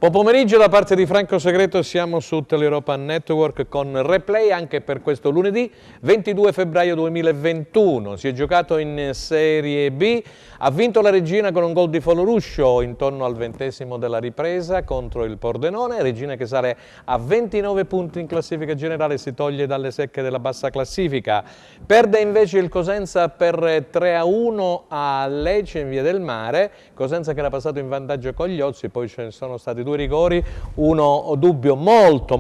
Buon pomeriggio da parte di Franco Segreto, siamo su Teleeuropa Network con replay anche per questo lunedì 22 febbraio 2021. Si è giocato in Serie B, ha vinto la Regina con un gol di Foloruscio intorno al 20° della ripresa contro il Pordenone. Regina che sale a 29 punti in classifica generale, si toglie dalle secche della bassa classifica. Perde invece il Cosenza per 3-1 a Lecce in Via del Mare. Cosenza che era passato in vantaggio con gli Ozzi, poi ce ne sono stati due rigori, uno dubbio, molto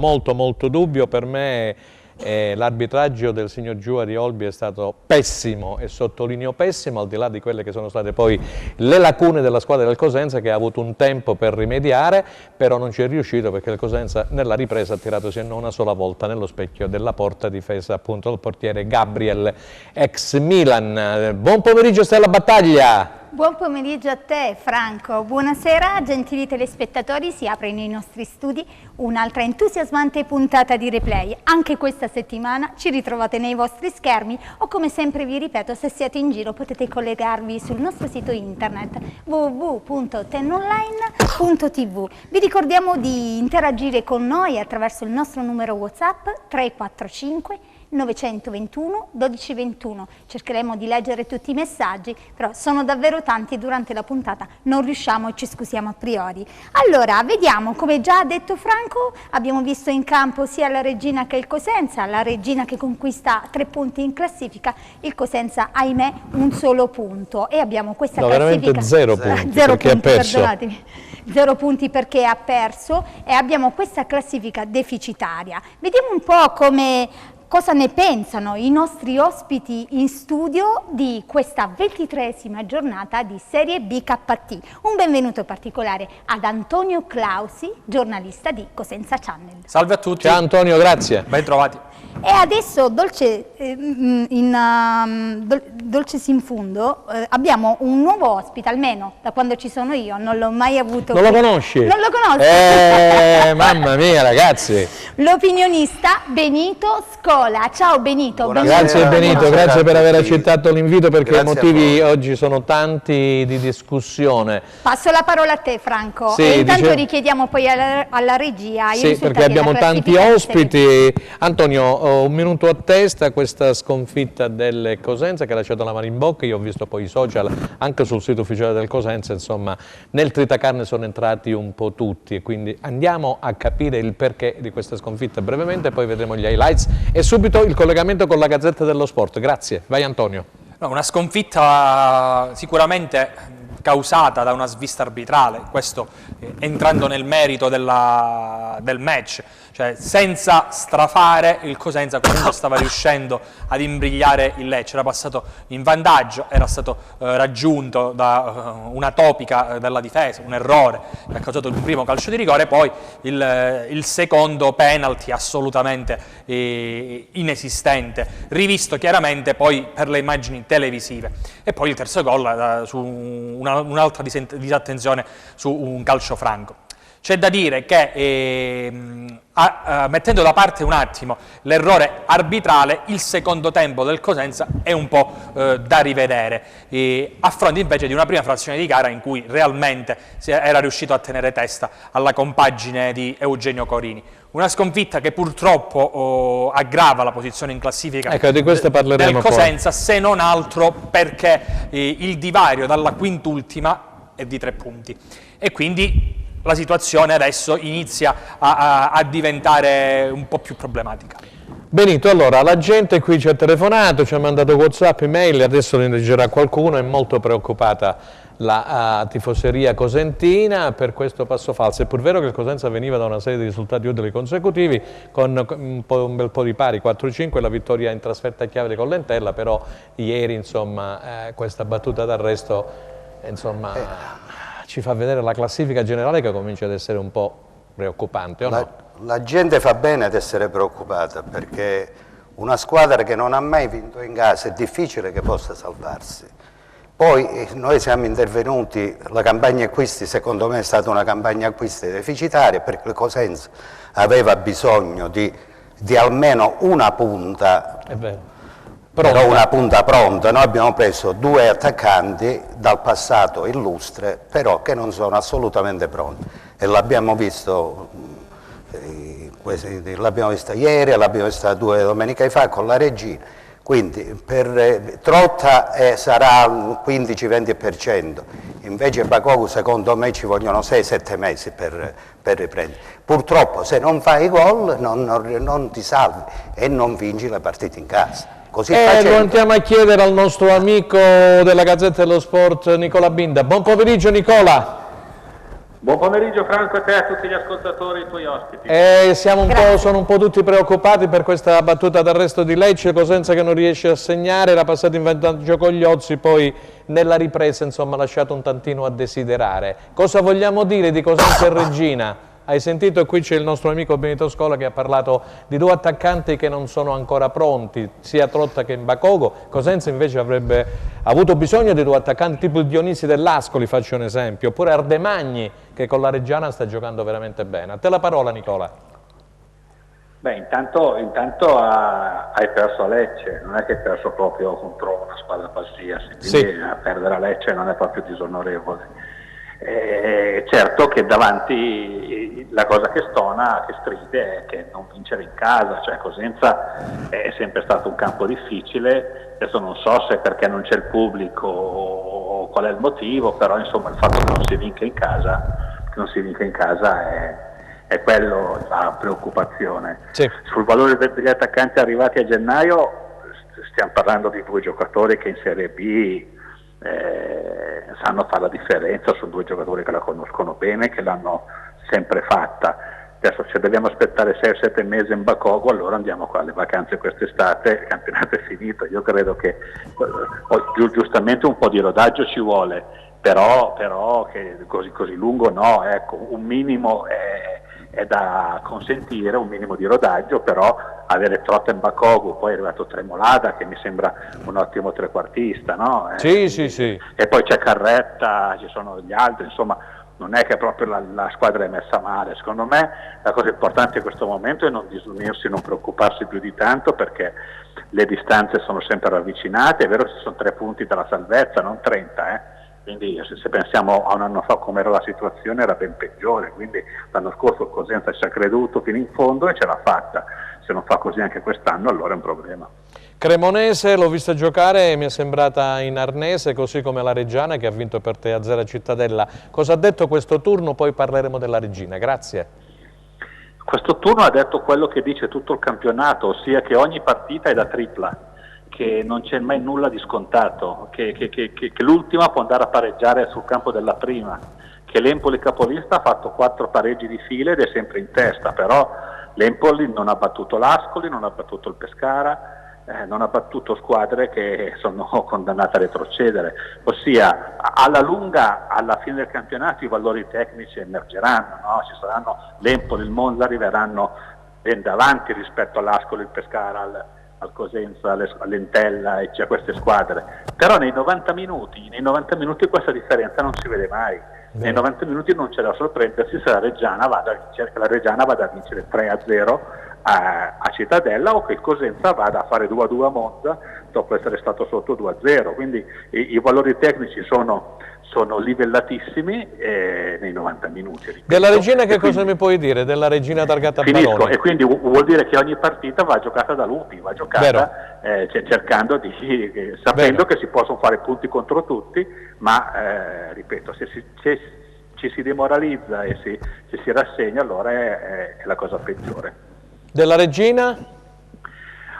dubbio per me. L'arbitraggio del signor Giuari Olbi è stato pessimo e sottolineo pessimo, al di là di quelle che sono state poi le lacune della squadra del Cosenza, che ha avuto un tempo per rimediare, però non ci è riuscito perché il Cosenza nella ripresa ha tirato sì una sola volta nello specchio della porta difesa appunto dal portiere Gabriel, ex Milan. Buon pomeriggio Stella Battaglia! Buon pomeriggio a te Franco, buonasera gentili telespettatori, si apre nei nostri studi un'altra entusiasmante puntata di replay. Anche questa settimana ci ritrovate nei vostri schermi o, come sempre vi ripeto, se siete in giro potete collegarvi sul nostro sito internet www.tenonline.tv. Vi ricordiamo di interagire con noi attraverso il nostro numero WhatsApp 345 921 1221. Cercheremo di leggere tutti i messaggi, però sono davvero tanti e durante la puntata non riusciamo e ci scusiamo a priori. Allora, vediamo, come già ha detto Franco, abbiamo visto in campo sia la Regina che il Cosenza, la Regina che conquista 3 punti in classifica, il Cosenza ahimè un solo punto e abbiamo questa classifica... veramente 0 punti, perché ha perso. Perdonatemi. 0 punti perché ha perso e abbiamo questa classifica deficitaria. Vediamo un po' cosa ne pensano i nostri ospiti in studio di questa 23esima giornata di Serie BKT. Un benvenuto particolare ad Antonio Clausi, giornalista di Cosenza Channel. Salve a tutti. Ciao Antonio, grazie. Ben trovati. E adesso, dolces in fundo, abbiamo un nuovo ospite, almeno da quando ci sono io, non l'ho mai avuto. Non lo conosci? Non lo conosco. Mamma mia ragazzi. L'opinionista Benito Scola. Ciao Benito. Grazie Benito, grazie per aver accettato l'invito perché Grazie i motivi oggi sono tanti di discussione. Passo la parola a te Franco Sì, e intanto richiediamo poi alla regia i sì, risultati perché abbiamo della tanti classifica ospiti. Antonio, un minuto a testa, questa sconfitta del Cosenza che ha lasciato la mano in bocca. Io ho visto poi i social, anche sul sito ufficiale del Cosenza, insomma nel tritacarne sono entrati un po' tutti e quindi andiamo a capire il perché di questa sconfitta brevemente, poi vedremo gli highlights e subito il collegamento con la Gazzetta dello Sport. Grazie, vai Antonio. No, una sconfitta sicuramente causata da una svista arbitrale, questo entrando nel merito del match, cioè senza strafare il Cosenza comunque stava riuscendo ad imbrigliare il Lecce, era passato in vantaggio, era stato raggiunto da una topica della difesa, un errore che ha causato il primo calcio di rigore, poi il secondo penalty assolutamente inesistente, rivisto chiaramente poi per le immagini televisive, e poi il terzo gol su un'altra disattenzione su un calcio franco. C'è da dire che mettendo da parte un attimo l'errore arbitrale, il secondo tempo del Cosenza è un po' da rivedere, a fronte invece di una prima frazione di gara in cui realmente era riuscito a tenere testa alla compagine di Eugenio Corini. Una sconfitta che purtroppo aggrava la posizione in classifica di questo parleremo del Cosenza, se non altro perché il divario dalla quintultima è di 3 punti e quindi la situazione adesso inizia a diventare un po' più problematica. Benito, allora la gente qui ci ha telefonato, ci ha mandato WhatsApp, email, adesso ne leggerà qualcuno, è molto preoccupata la tifoseria cosentina per questo passo falso. È pur vero che il Cosenza veniva da una serie di risultati utili consecutivi con un bel po' di pari, 4-5, la vittoria in trasferta a Chiavari con Lentella, però ieri insomma questa battuta d'arresto ci fa vedere la classifica generale che comincia ad essere un po' preoccupante, o no? La gente fa bene ad essere preoccupata perché una squadra che non ha mai vinto in casa è difficile che possa salvarsi. Poi noi siamo intervenuti, la campagna acquisti secondo me è stata una campagna acquisti deficitaria perché il Cosenza aveva bisogno di almeno una punta però una punta pronta. Noi abbiamo preso 2 attaccanti dal passato illustre, però che non sono assolutamente pronti, e l'abbiamo visto ieri, l'abbiamo vista 2 domeniche fa con la Regina. Quindi per Trotta sarà un 15-20%, invece Bacogu secondo me ci vogliono 6-7 mesi per riprendere. Purtroppo se non fai gol non ti salvi e non vinci le partite in casa. Così lo andiamo a chiedere al nostro amico della Gazzetta dello Sport, Nicola Binda. Buon pomeriggio Nicola. Buon pomeriggio Franco, a te e a tutti gli ascoltatori e i tuoi ospiti. Sono un po' tutti preoccupati per questa battuta d'arresto di Lecce, Cosenza che non riesce a segnare, era passato in vantaggio con gli Ozzi, poi nella ripresa insomma ha lasciato un tantino a desiderare. Cosa vogliamo dire di Cosenza e Regina? Hai sentito, e qui c'è il nostro amico Benito Scola che ha parlato di 2 attaccanti che non sono ancora pronti, sia Trotta che Bacogo. Cosenza invece avrebbe avuto bisogno di 2 attaccanti tipo il Dionisi dell'Ascoli, faccio un esempio, oppure Ardemagni che con la Reggiana sta giocando veramente bene. A te la parola Nicola. Beh, intanto hai perso a Lecce, non è che hai perso proprio contro una squadra qualsiasi, quindi sì. Perdere a Lecce non è proprio disonorevole. Certo che davanti la cosa che stona, che stride, è che non vincere in casa, cioè Cosenza è sempre stato un campo difficile, adesso non so se perché non c'è il pubblico o qual è il motivo, però insomma il fatto che non si vinca in casa, è quello la preoccupazione. Sì. Sul valore degli attaccanti arrivati a gennaio stiamo parlando di 2 giocatori che in Serie B sanno fare la differenza, sono 2 giocatori che la conoscono bene, che l'hanno sempre fatta. Adesso se dobbiamo aspettare 6 o 7 mesi in Bacogo, allora andiamo qua alle vacanze quest'estate, il campionato è finito. Io credo che giustamente un po' di rodaggio ci vuole, però che così lungo no, ecco, un minimo è da consentire, un minimo di rodaggio, però avere Trotta in Bacogu, poi è arrivato Tremolada che mi sembra un ottimo trequartista, no? Sì. E poi c'è Carretta, ci sono gli altri, insomma non è che proprio la squadra è messa male. Secondo me la cosa importante in questo momento è non disunirsi, non preoccuparsi più di tanto, perché le distanze sono sempre ravvicinate. È vero che ci sono 3 punti dalla salvezza, non 30, quindi se pensiamo a un anno fa come era la situazione era ben peggiore, quindi l'anno scorso il Cosenza ci ha creduto fino in fondo e ce l'ha fatta. Se non fa così anche quest'anno allora è un problema. Cremonese, l'ho vista giocare e mi è sembrata in arnese, così come la Reggiana che ha vinto per 3-0 a Cittadella. Cosa ha detto questo turno? Poi parleremo della Regina. Grazie. Questo turno ha detto quello che dice tutto il campionato, ossia che ogni partita è da tripla, che non c'è mai nulla di scontato, che l'ultima può andare a pareggiare sul campo della prima, che l'Empoli capolista ha fatto 4 pareggi di fila ed è sempre in testa, però l'Empoli non ha battuto l'Ascoli, non ha battuto il Pescara, non ha battuto squadre che sono condannate a retrocedere, ossia alla lunga, alla fine del campionato i valori tecnici emergeranno, no? Ci saranno l'Empoli, il Monza arriveranno ben davanti rispetto all'Ascoli, il Pescara, al Cosenza, all'Entella e a queste squadre, però nei 90 minuti questa differenza non si vede mai. Nei 90 minuti non c'è da sorprendersi se la Reggiana vada a vincere 3-0 a Cittadella, o che il Cosenza vada a fare 2-2 a Monza dopo essere stato sotto 2-0, quindi i valori tecnici sono livellatissimi nei 90 minuti. Ripeto. Della Regina che cosa mi puoi dire? Della Regina targata a Baroni? E quindi vuol dire che ogni partita va giocata da lupi, va giocata cercando sapendo che si possono fare punti contro tutti, ma ripeto, se ci si demoralizza e se si rassegna, allora è la cosa peggiore. Della Regina?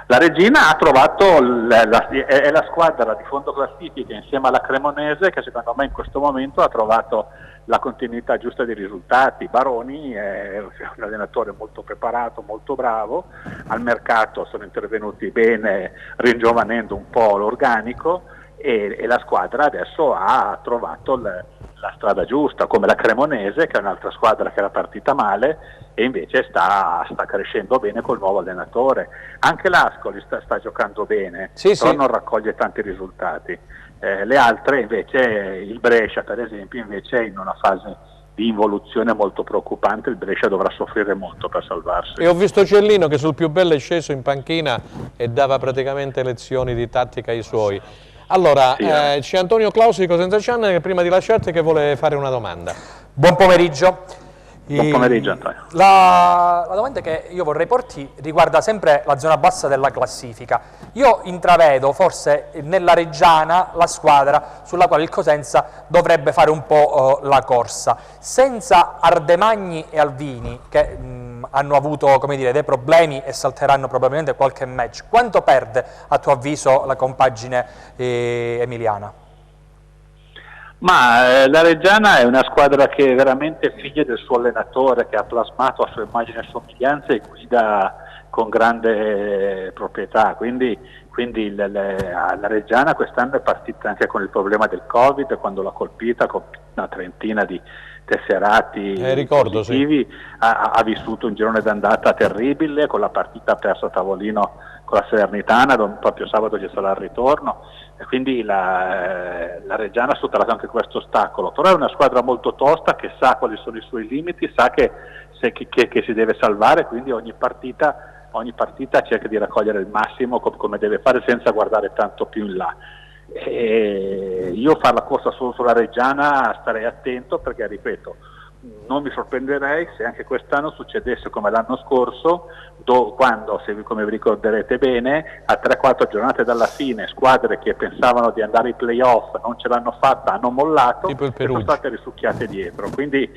La Regina ha trovato, è la squadra di fondo classifica insieme alla Cremonese che secondo me in questo momento ha trovato la continuità giusta dei risultati. Baroni è un allenatore molto preparato, molto bravo, al mercato sono intervenuti bene ringiovanendo un po' l'organico e la squadra adesso ha trovato la strada giusta, come la Cremonese che è un'altra squadra che era partita male e invece sta crescendo bene col nuovo allenatore. Anche l'Ascoli sta giocando bene, però non raccoglie tanti risultati. Le altre invece, il Brescia per esempio, invece è in una fase involuzione molto preoccupante. Il Brescia dovrà soffrire molto per salvarsi. E ho visto Cellino che sul più bello è sceso in panchina e dava praticamente lezioni di tattica ai suoi. Allora, Sì, c'è Antonio Clausi di Cosenza Cian che prima di lasciarti che vuole fare una domanda. Buon pomeriggio. Buon pomeriggio, Antonio. La domanda che io vorrei porti riguarda sempre la zona bassa della classifica. Io intravedo forse nella Reggiana la squadra sulla quale il Cosenza dovrebbe fare un po' la corsa. Senza Ardemagni e Alvini, che hanno avuto, come dire, dei problemi e salteranno probabilmente qualche match, quanto perde a tuo avviso la compagine emiliana? Ma la Reggiana è una squadra che è veramente figlia del suo allenatore, che ha plasmato a sua immagine e somiglianza e guida con grande proprietà, quindi la Reggiana quest'anno è partita anche con il problema del Covid, quando l'ha colpita con una trentina di tesserati positivi, sì. Ha vissuto un girone d'andata terribile, con la partita persa a tavolino con la Salernitana, proprio sabato c'è sarà il ritorno, e quindi la Reggiana ha superato anche questo ostacolo, però è una squadra molto tosta che sa quali sono i suoi limiti, sa che si deve salvare, quindi ogni partita cerca di raccogliere il massimo come deve fare senza guardare tanto più in là. E io fare la corsa solo sulla Reggiana starei attento, perché ripeto, non mi sorprenderei se anche quest'anno succedesse come l'anno scorso, quando, come vi ricorderete bene, a 3-4 giornate dalla fine squadre che pensavano di andare ai playoff non ce l'hanno fatta, hanno mollato e sono state risucchiate dietro, quindi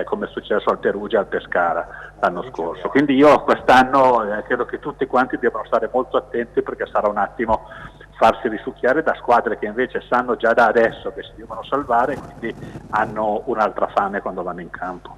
come è successo al Perugia e al Pescara l'anno scorso. Quindi io quest'anno credo che tutti quanti devono stare molto attenti, perché sarà un attimo farsi risucchiare da squadre che invece sanno già da adesso che si devono salvare, quindi hanno un'altra fame quando vanno in campo.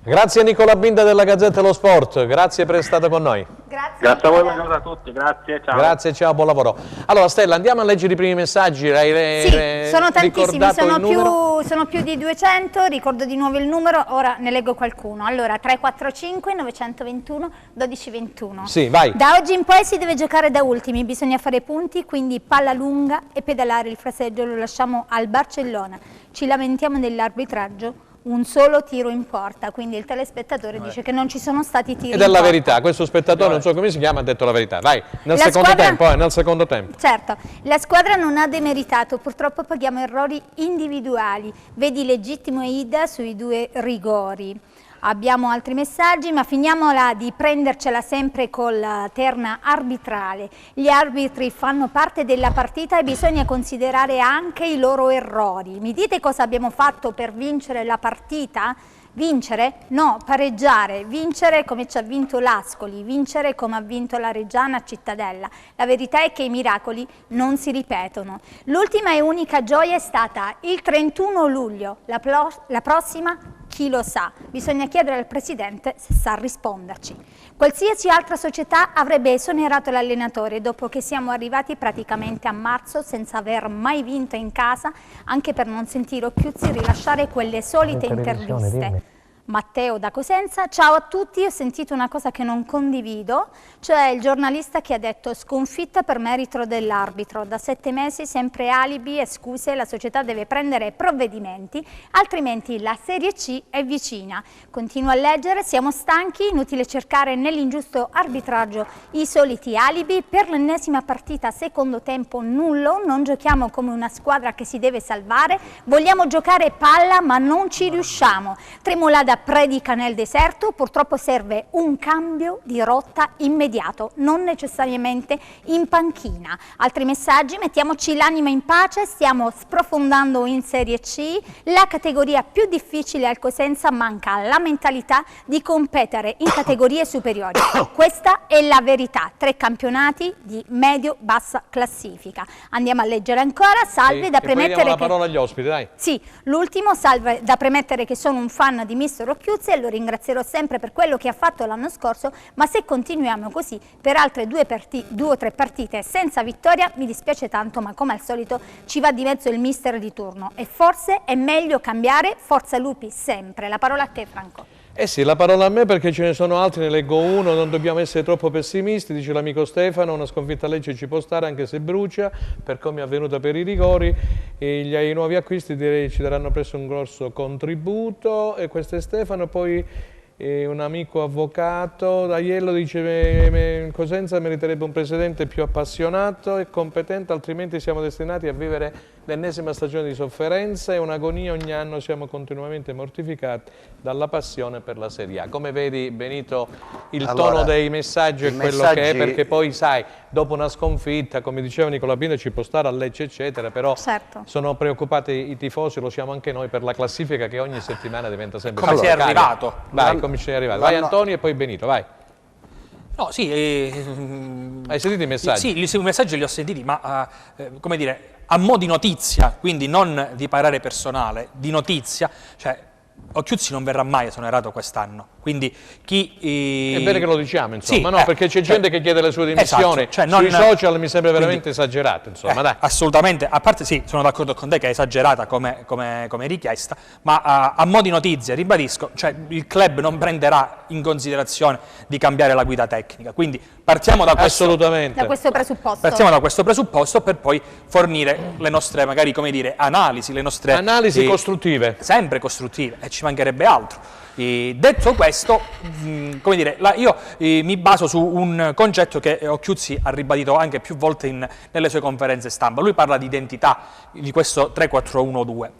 Grazie a Nicola Binda della Gazzetta dello Sport, grazie per essere stato con noi. Grazie a voi, buongiorno a tutti, grazie, ciao. Grazie, ciao, buon lavoro. Allora Stella, andiamo a leggere i primi messaggi. Sì, sono tantissimi, sono più di 200, ricordo di nuovo il numero, ora ne leggo qualcuno. Allora, 345 921 1221. Sì, vai. Da oggi in poi si deve giocare da ultimi, bisogna fare punti, quindi palla lunga e pedalare. Il fraseggio lo lasciamo al Barcellona. Ci lamentiamo dell'arbitraggio. Un solo tiro in porta, quindi il telespettatore dice che non ci sono stati tiri in porta. Ed è la verità, questo spettatore, non so come si chiama, ha detto la verità. Vai, nel secondo tempo. Certo, la squadra non ha demeritato, purtroppo paghiamo errori individuali. Vedi legittimo Ida sui 2 rigori. Abbiamo altri messaggi, ma finiamola di prendercela sempre col terna arbitrale. Gli arbitri fanno parte della partita e bisogna considerare anche i loro errori. Mi dite cosa abbiamo fatto per vincere la partita? Vincere? No, pareggiare. Vincere come ci ha vinto l'Ascoli, vincere come ha vinto la Reggiana a Cittadella. La verità è che i miracoli non si ripetono. L'ultima e unica gioia è stata il 31 luglio, la prossima chi lo sa, bisogna chiedere al Presidente se sa risponderci. Qualsiasi altra società avrebbe esonerato l'allenatore dopo che siamo arrivati praticamente a marzo senza aver mai vinto in casa, anche per non sentire Occhiuzzi rilasciare quelle solite interviste. Matteo da Cosenza, ciao a tutti, ho sentito una cosa che non condivido, cioè il giornalista che ha detto sconfitta per merito dell'arbitro, da 7 mesi sempre alibi e scuse, la società deve prendere provvedimenti, altrimenti la Serie C è vicina. Continuo a leggere, siamo stanchi, inutile cercare nell'ingiusto arbitraggio i soliti alibi, per l'ennesima partita secondo tempo nullo, non giochiamo come una squadra che si deve salvare, vogliamo giocare palla ma non ci riusciamo. Tremolada predica nel deserto, purtroppo serve un cambio di rotta immediato, non necessariamente in panchina. Altri messaggi, mettiamoci l'anima in pace, stiamo sprofondando in Serie C, la categoria più difficile al Cosenza, manca la mentalità di competere in categorie superiori. Questa è la verità, 3 campionati di medio-bassa classifica. Andiamo a leggere ancora, salve sì, da premettere la parola agli ospiti, dai. Sì, l'ultimo, salve da premettere che sono un fan di Mister Occhiuzzi e lo ringrazierò sempre per quello che ha fatto l'anno scorso, ma se continuiamo così per altre 2 o 3 partite senza vittoria mi dispiace tanto, ma come al solito ci va di mezzo il mister di turno e forse è meglio cambiare. Forza Lupi sempre. La parola a te, Franco. Sì, la parola a me perché ce ne sono altri, ne leggo uno, non dobbiamo essere troppo pessimisti, dice l'amico Stefano, una sconfitta a Lecce ci può stare anche se brucia, per come è avvenuta per i rigori, e i nuovi acquisti direi ci daranno presto un grosso contributo, e questo è Stefano, poi un amico avvocato, Aiello dice Cosenza meriterebbe un presidente più appassionato e competente, altrimenti siamo destinati a vivere l'ennesima stagione di sofferenza e un'agonia, ogni anno siamo continuamente mortificati dalla passione per la Serie A. Come vedi, Benito, il tono dei messaggi è quello che è, perché poi sai, dopo una sconfitta, come diceva Nicola Pinto, ci può stare a Lecce eccetera, però sono preoccupati i tifosi, lo siamo anche noi, per la classifica che ogni settimana diventa sempre come sei arrivato? Vai, come ci sei arrivato? Vai Antonio e poi Benito, vai. No, sì. Hai sentito i messaggi? Sì, i messaggi li ho sentiti, ma come dire, a mo' di notizia, quindi non di parere personale, di notizia, cioè Occhiuzzi non verrà mai esonerato quest'anno, quindi chi... È bene che lo diciamo, insomma, sì, no? Perché c'è gente che chiede le sue dimissioni, sui social mi sembra veramente esagerato, insomma, dai. Assolutamente, a parte sì, sono d'accordo con te che è esagerata come richiesta, ma a mo' di notizia, ribadisco, cioè il club non prenderà in considerazione di cambiare la guida tecnica, quindi partiamo da questo, presupposto. Partiamo da questo presupposto per poi fornire le nostre, magari, come dire, analisi, le nostre... Analisi costruttive. Sempre costruttive, e ci mancherebbe altro. Detto questo, come dire, io mi baso su un concetto che Occhiuzzi ha ribadito anche più volte nelle sue conferenze stampa. Lui parla di identità di questo 3-4-1-2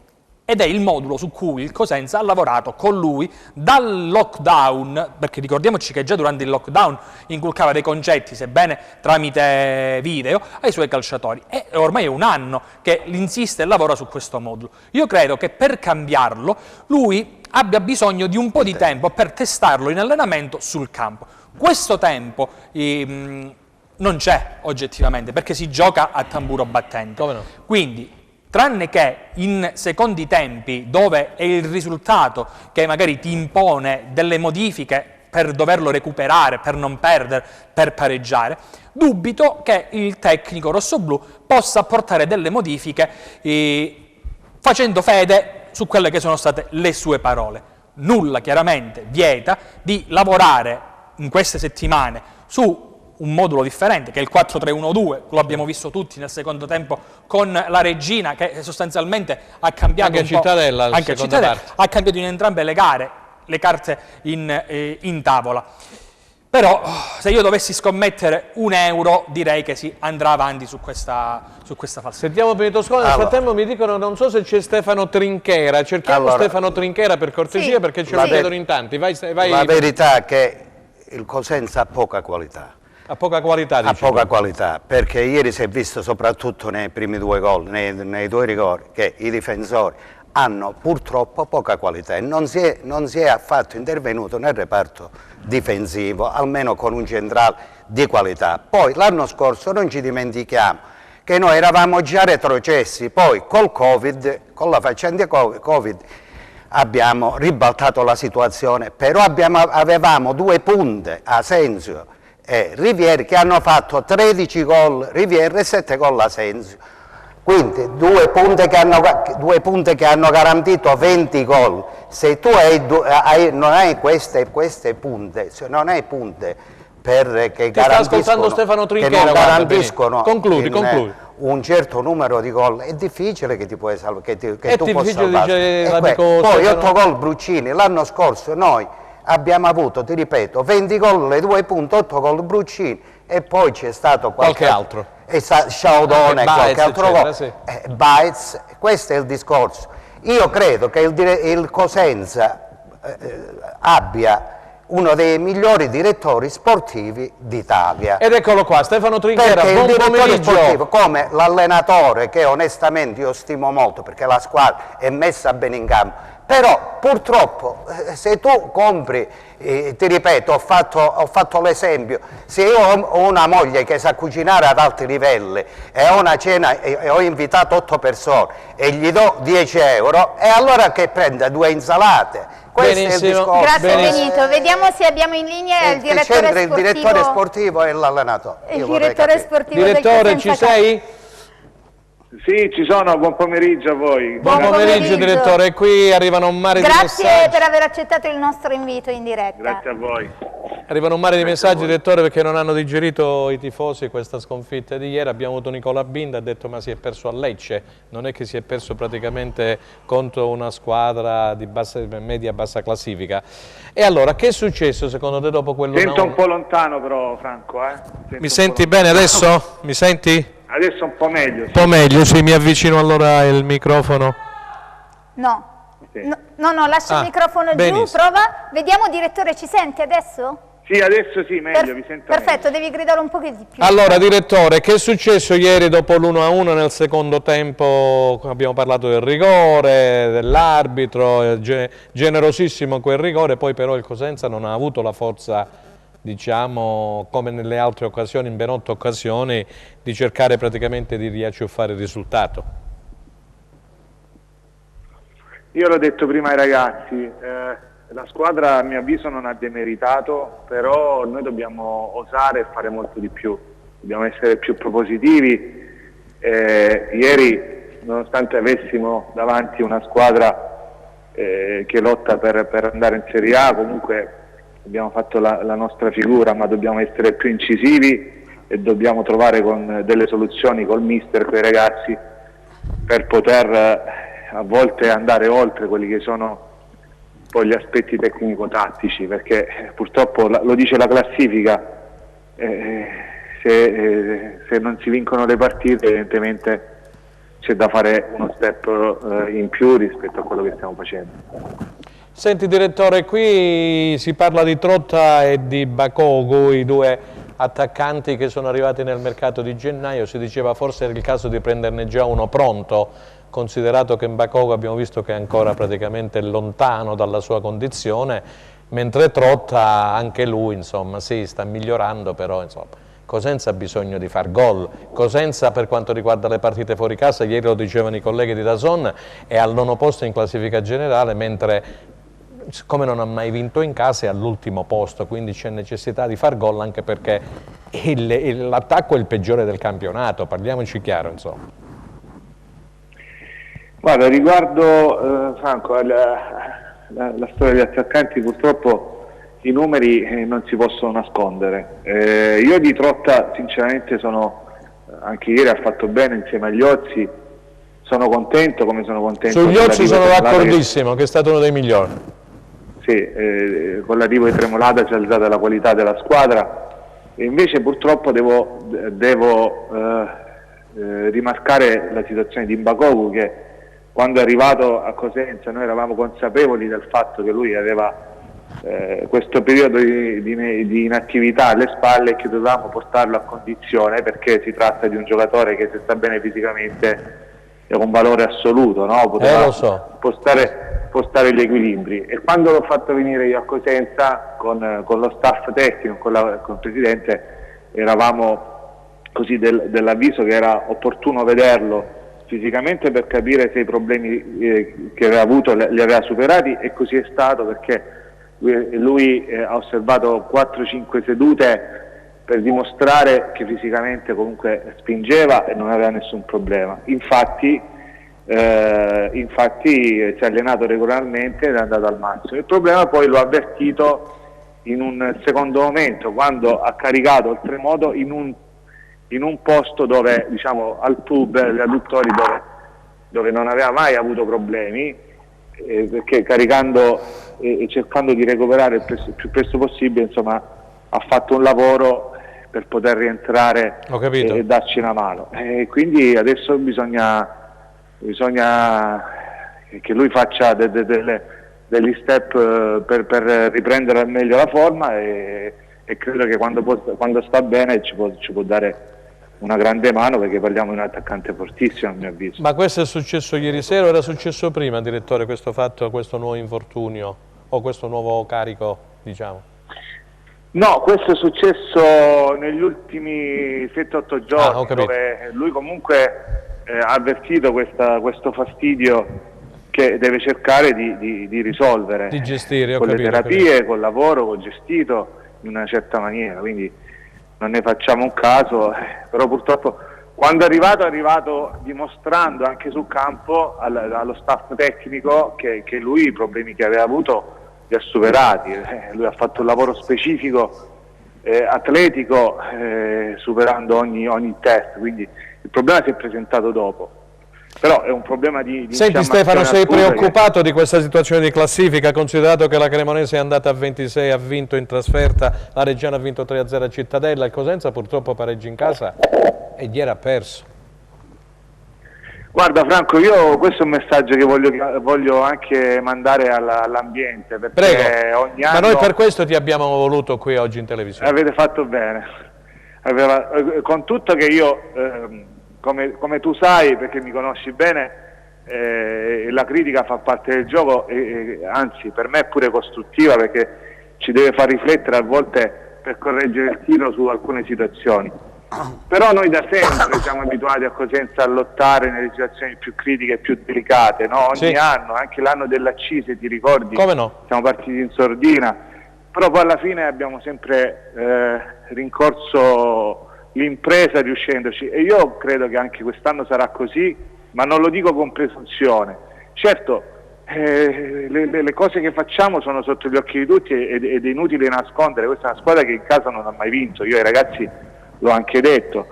ed è il modulo su cui il Cosenza ha lavorato con lui dal lockdown, perché ricordiamoci che già durante il lockdown inculcava dei concetti, sebbene tramite video, ai suoi calciatori. E ormai è un anno che insiste e lavora su questo modulo. Io credo che per cambiarlo lui abbia bisogno di un po' di tempo per testarlo in allenamento sul campo. Questo tempo non c'è oggettivamente, perché si gioca a tamburo battente. Come no? Quindi, tranne che in secondi tempi, dove è il risultato che magari ti impone delle modifiche per doverlo recuperare, per non perdere, per pareggiare, dubito che il tecnico rossoblù possa apportare delle modifiche facendo fede su quelle che sono state le sue parole. Nulla chiaramente vieta di lavorare in queste settimane su un modulo differente, che è il 4-3-1-2, lo abbiamo visto tutti nel secondo tempo con la Regina, che sostanzialmente ha cambiato anche Cittadella, anche Cittadella, ha cambiato in entrambe le gare le carte in tavola. Però se io dovessi scommettere €1 direi che si andrà avanti su questa falsità. Sentiamo Benito Scola, nel frattempo mi dicono, non so se c'è Stefano Trinchera, cerchiamo Stefano Trinchera per cortesia, perché ce lo chiedono in tanti. Vai. La verità è che il Cosenza ha poca qualità. Ha poca qualità, ha poca qualità, perché ieri si è visto soprattutto nei primi due gol, nei due rigori, che i difensori hanno purtroppo poca qualità e non si è affatto intervenuto nel reparto difensivo, almeno con un centrale di qualità. Poi l'anno scorso non ci dimentichiamo che noi eravamo già retrocessi, poi col Covid, con la faccenda Covid, abbiamo ribaltato la situazione, però avevamo due punte, Asensio e Rivieri, che hanno fatto 13 gol Rivieri e 7 gol Asensio. Quindi due punte che hanno garantito 20 gol. Se tu non hai queste punte, se non hai punte che garantiscono, Stefano Trinchera, che non garantiscono concludi. Un certo numero di gol, è difficile che ti puoi salvare. Poi 8 gol Bruccini. L'anno scorso noi abbiamo avuto, ti ripeto, 20 gol, le 2 punte, 8 gol Bruccini, e poi c'è stato qualche altro. Sciaudone, qualche altro gol. Sì. Baez, questo è il discorso. Io credo che il Cosenza abbia uno dei migliori direttori sportivi d'Italia. Ed eccolo qua, Stefano Trinchera, perché buon il direttore pomeriggio. sportivo, come l'allenatore, che onestamente io stimo molto, perché la squadra è messa bene in campo, però purtroppo se tu compri, ti ripeto, ho fatto l'esempio, se io ho una moglie che sa cucinare ad alti livelli e ho una cena e ho invitato 8 persone e gli do 10 euro, e allora che prende 2 insalate? Questo è il discorso. Grazie Benito, vediamo se abbiamo in linea il direttore sportivo e l'allenatore. Il direttore sportivo Direttore, ci sei? Sì, ci sono, buon pomeriggio a voi. Buon pomeriggio direttore, qui arrivano un mare di messaggi. Grazie per aver accettato il nostro invito in diretta. Grazie a voi. Arrivano un mare di messaggi, direttore, perché non hanno digerito i tifosi questa sconfitta di ieri. Abbiamo avuto Nicola Binda, ha detto ma si è perso a Lecce, non è che si è perso praticamente contro una squadra di media-bassa classifica. E allora, che è successo secondo te dopo quello? Sento un po' lontano però, Franco. Mi senti bene adesso? Mi senti? Adesso un po' meglio. Un po' meglio, sì, mi avvicino allora il microfono. No, Sì. no, lascia il microfono benissimo. giù, prova. Vediamo, direttore, ci sente adesso? Sì, adesso sì, meglio, vi sento Perfetto, devi gridare un po' di più. Allora, direttore, che è successo ieri dopo l'1-1 nel secondo tempo? Abbiamo parlato del rigore, dell'arbitro, generosissimo quel rigore, poi però il Cosenza non ha avuto la forza, diciamo, come nelle altre occasioni, in ben 8 occasioni, di cercare praticamente di riacciuffare il risultato. Io l'ho detto prima ai ragazzi, la squadra a mio avviso non ha demeritato, però noi dobbiamo osare e fare molto di più, dobbiamo essere più propositivi. Ieri, nonostante avessimo davanti una squadra che lotta per andare in Serie A, comunque abbiamo fatto la nostra figura, ma dobbiamo essere più incisivi e dobbiamo trovare con delle soluzioni col mister, con i ragazzi, per poter a volte andare oltre quelli che sono poi gli aspetti tecnico-tattici, perché purtroppo lo dice la classifica, se non si vincono le partite evidentemente c'è da fare uno step in più rispetto a quello che stiamo facendo. Senti direttore, qui si parla di Trotta e di Bakogu, i due attaccanti che sono arrivati nel mercato di gennaio. Si diceva forse era il caso di prenderne già uno pronto, considerato che Bakogu abbiamo visto che è ancora praticamente lontano dalla sua condizione, mentre Trotta anche lui insomma sì, sta migliorando, però insomma Cosenza ha bisogno di far gol. Cosenza, per quanto riguarda le partite fuori casa, ieri lo dicevano i colleghi di DAZN, è al 9° posto in classifica generale, mentre come non ha mai vinto in casa è all'ultimo posto, quindi c'è necessità di far gol, anche perché l'attacco è il peggiore del campionato, parliamoci chiaro insomma. Guarda, riguardo Franco, la storia degli attaccanti, purtroppo i numeri non si possono nascondere. Io di Trotta sinceramente anche ieri ha fatto bene insieme agli Ozzi, sono contento, come sono contento. Sugli Ozzi sono d'accordissimo, che è stato uno dei migliori. Sì, con l'arrivo di Tremolata ci ha alzato la qualità della squadra, e invece purtroppo devo rimarcare la situazione di Bakogu, che quando è arrivato a Cosenza noi eravamo consapevoli del fatto che lui aveva questo periodo di inattività alle spalle e che dovevamo portarlo a condizione, perché si tratta di un giocatore che, se sta bene fisicamente, è un valore assoluto, no? Lo so. Spostare gli equilibri. E quando l'ho fatto venire io a Cosenza con lo staff tecnico, con il presidente, eravamo così dell'avviso che era opportuno vederlo fisicamente per capire se i problemi che aveva avuto li aveva superati, e così è stato, perché lui ha osservato 4-5 sedute per dimostrare che fisicamente comunque spingeva e non aveva nessun problema. Infatti si è allenato regolarmente ed è andato al massimo. Il problema poi l'ho avvertito in un secondo momento, quando ha caricato oltremodo in un posto dove, diciamo, al pub, gli adduttori, dove non aveva mai avuto problemi, perché caricando e cercando di recuperare il più presto possibile, insomma, ha fatto un lavoro per poter rientrare e darci una mano. Quindi adesso bisogna che lui faccia degli step per riprendere al meglio la forma, e credo che quando sta bene ci può dare una grande mano, perché parliamo di un attaccante fortissimo a mio avviso. Ma questo è successo ieri sera o era successo prima, direttore, questo nuovo infortunio o questo nuovo carico, diciamo? No, questo è successo negli ultimi 7-8 giorni, dove lui comunque ha avvertito questo fastidio che deve cercare di risolvere, di gestire, con le terapie, col lavoro, col gestito in una certa maniera, quindi non ne facciamo un caso, però purtroppo Quando è arrivato dimostrando anche sul campo allo staff tecnico che lui i problemi che aveva avuto li ha superati. Lui ha fatto un lavoro specifico, atletico, superando ogni test, quindi il problema si è presentato dopo. Però è un problema di Senti Stefano, sei preoccupato di questa situazione di classifica, considerato che la Cremonese è andata a 26, ha vinto in trasferta, la Reggiana ha vinto 3-0 a Cittadella, il Cosenza purtroppo pareggia in casa e ieri ha perso. Guarda Franco, io questo è un messaggio che voglio anche mandare all'ambiente, perché Prego, ogni anno... ma noi per questo ti abbiamo voluto qui oggi in televisione. Avete fatto bene, con tutto che io... Come tu sai, perché mi conosci bene, la critica fa parte del gioco e anzi per me è pure costruttiva, perché ci deve far riflettere a volte per correggere il tiro su alcune situazioni. Però noi da sempre siamo abituati a Cosenza a lottare nelle situazioni più critiche e più delicate, no? Ogni anno, anche l'anno dell'accise, ti ricordi? Come no? Siamo partiti in sordina, però poi alla fine abbiamo sempre rincorso l'impresa riuscendoci, e io credo che anche quest'anno sarà così, ma non lo dico con presunzione. Certo, le cose che facciamo sono sotto gli occhi di tutti ed è inutile nascondere. Questa è una squadra che in casa non ha mai vinto, io ai ragazzi l'ho anche detto,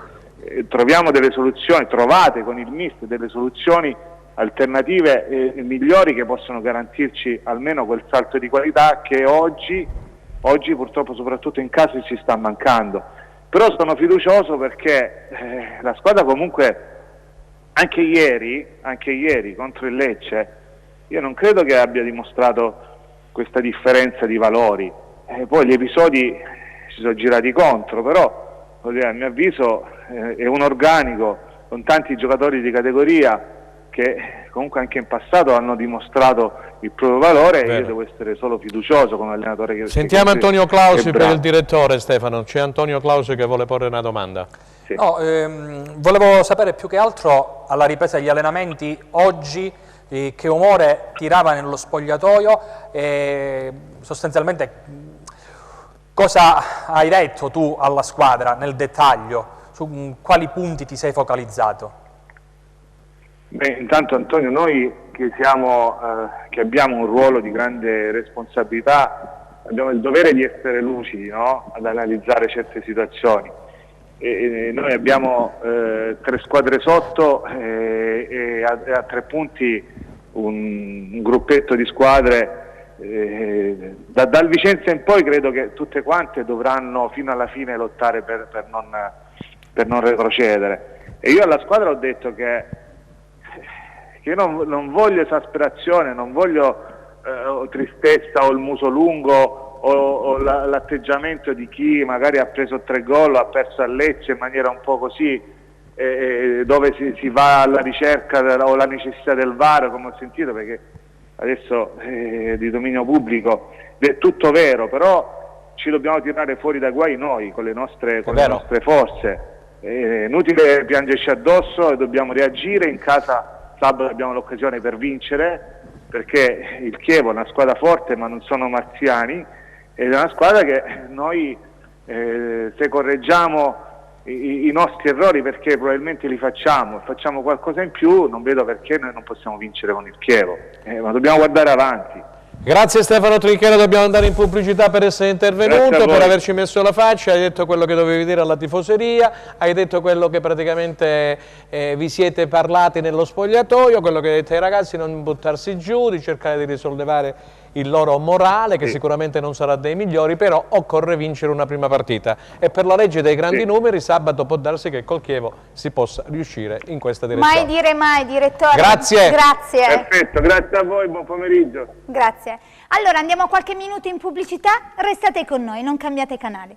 troviamo delle soluzioni, trovate con il mister delle soluzioni alternative migliori che possono garantirci almeno quel salto di qualità che oggi purtroppo soprattutto in casa ci sta mancando. Però sono fiducioso perché la squadra comunque anche ieri contro il Lecce io non credo che abbia dimostrato questa differenza di valori, poi gli episodi si sono girati contro, però a mio avviso è un organico con tanti giocatori di categoria che comunque anche in passato hanno dimostrato il proprio valore. E io devo essere solo fiducioso come allenatore che sentiamo Antonio Clausi per il direttore. Stefano, c'è Antonio Clausi che vuole porre una domanda. Sì. No, volevo sapere più che altro alla ripresa degli allenamenti oggi che umore tirava nello spogliatoio e sostanzialmente cosa hai detto tu alla squadra nel dettaglio, su quali punti ti sei focalizzato? Beh, intanto Antonio, noi che abbiamo un ruolo di grande responsabilità, abbiamo il dovere di essere lucidi, no? Ad analizzare certe situazioni. E noi abbiamo 3 squadre sotto e a 3 punti un gruppetto di squadre. Dal Vicenza in poi credo che tutte quante dovranno fino alla fine lottare per non retrocedere. E io alla squadra ho detto che io non voglio esasperazione, non voglio tristezza o il muso lungo o l'atteggiamento di chi magari ha preso 3 gol, ha perso a Lecce in maniera un po' così, dove si va alla ricerca o la necessità del VAR, come ho sentito, perché adesso di dominio pubblico è tutto vero, però ci dobbiamo tirare fuori da guai noi con le nostre forze. È inutile piangerci addosso e dobbiamo reagire. In casa sabato abbiamo l'occasione per vincere, perché il Chievo è una squadra forte ma non sono marziani, ed è una squadra che noi se correggiamo i nostri errori, perché probabilmente li facciamo qualcosa in più, non vedo perché noi non possiamo vincere con il Chievo, ma dobbiamo guardare avanti. Grazie Stefano Trinchera, dobbiamo andare in pubblicità per essere intervenuto, per averci messo la faccia. Hai detto quello che dovevi dire alla tifoseria, hai detto quello che praticamente vi siete parlati nello spogliatoio, quello che hai detto ai ragazzi, non buttarsi giù, di cercare di risollevare il loro morale, che sicuramente non sarà dei migliori, però occorre vincere una prima partita e per la legge dei grandi numeri sabato può darsi che col Chievo si possa riuscire in questa direzione. Mai dire mai, direttore. Grazie. Grazie. Perfetto, grazie a voi, buon pomeriggio. Grazie. Allora andiamo qualche minuto in pubblicità, restate con noi, non cambiate canale.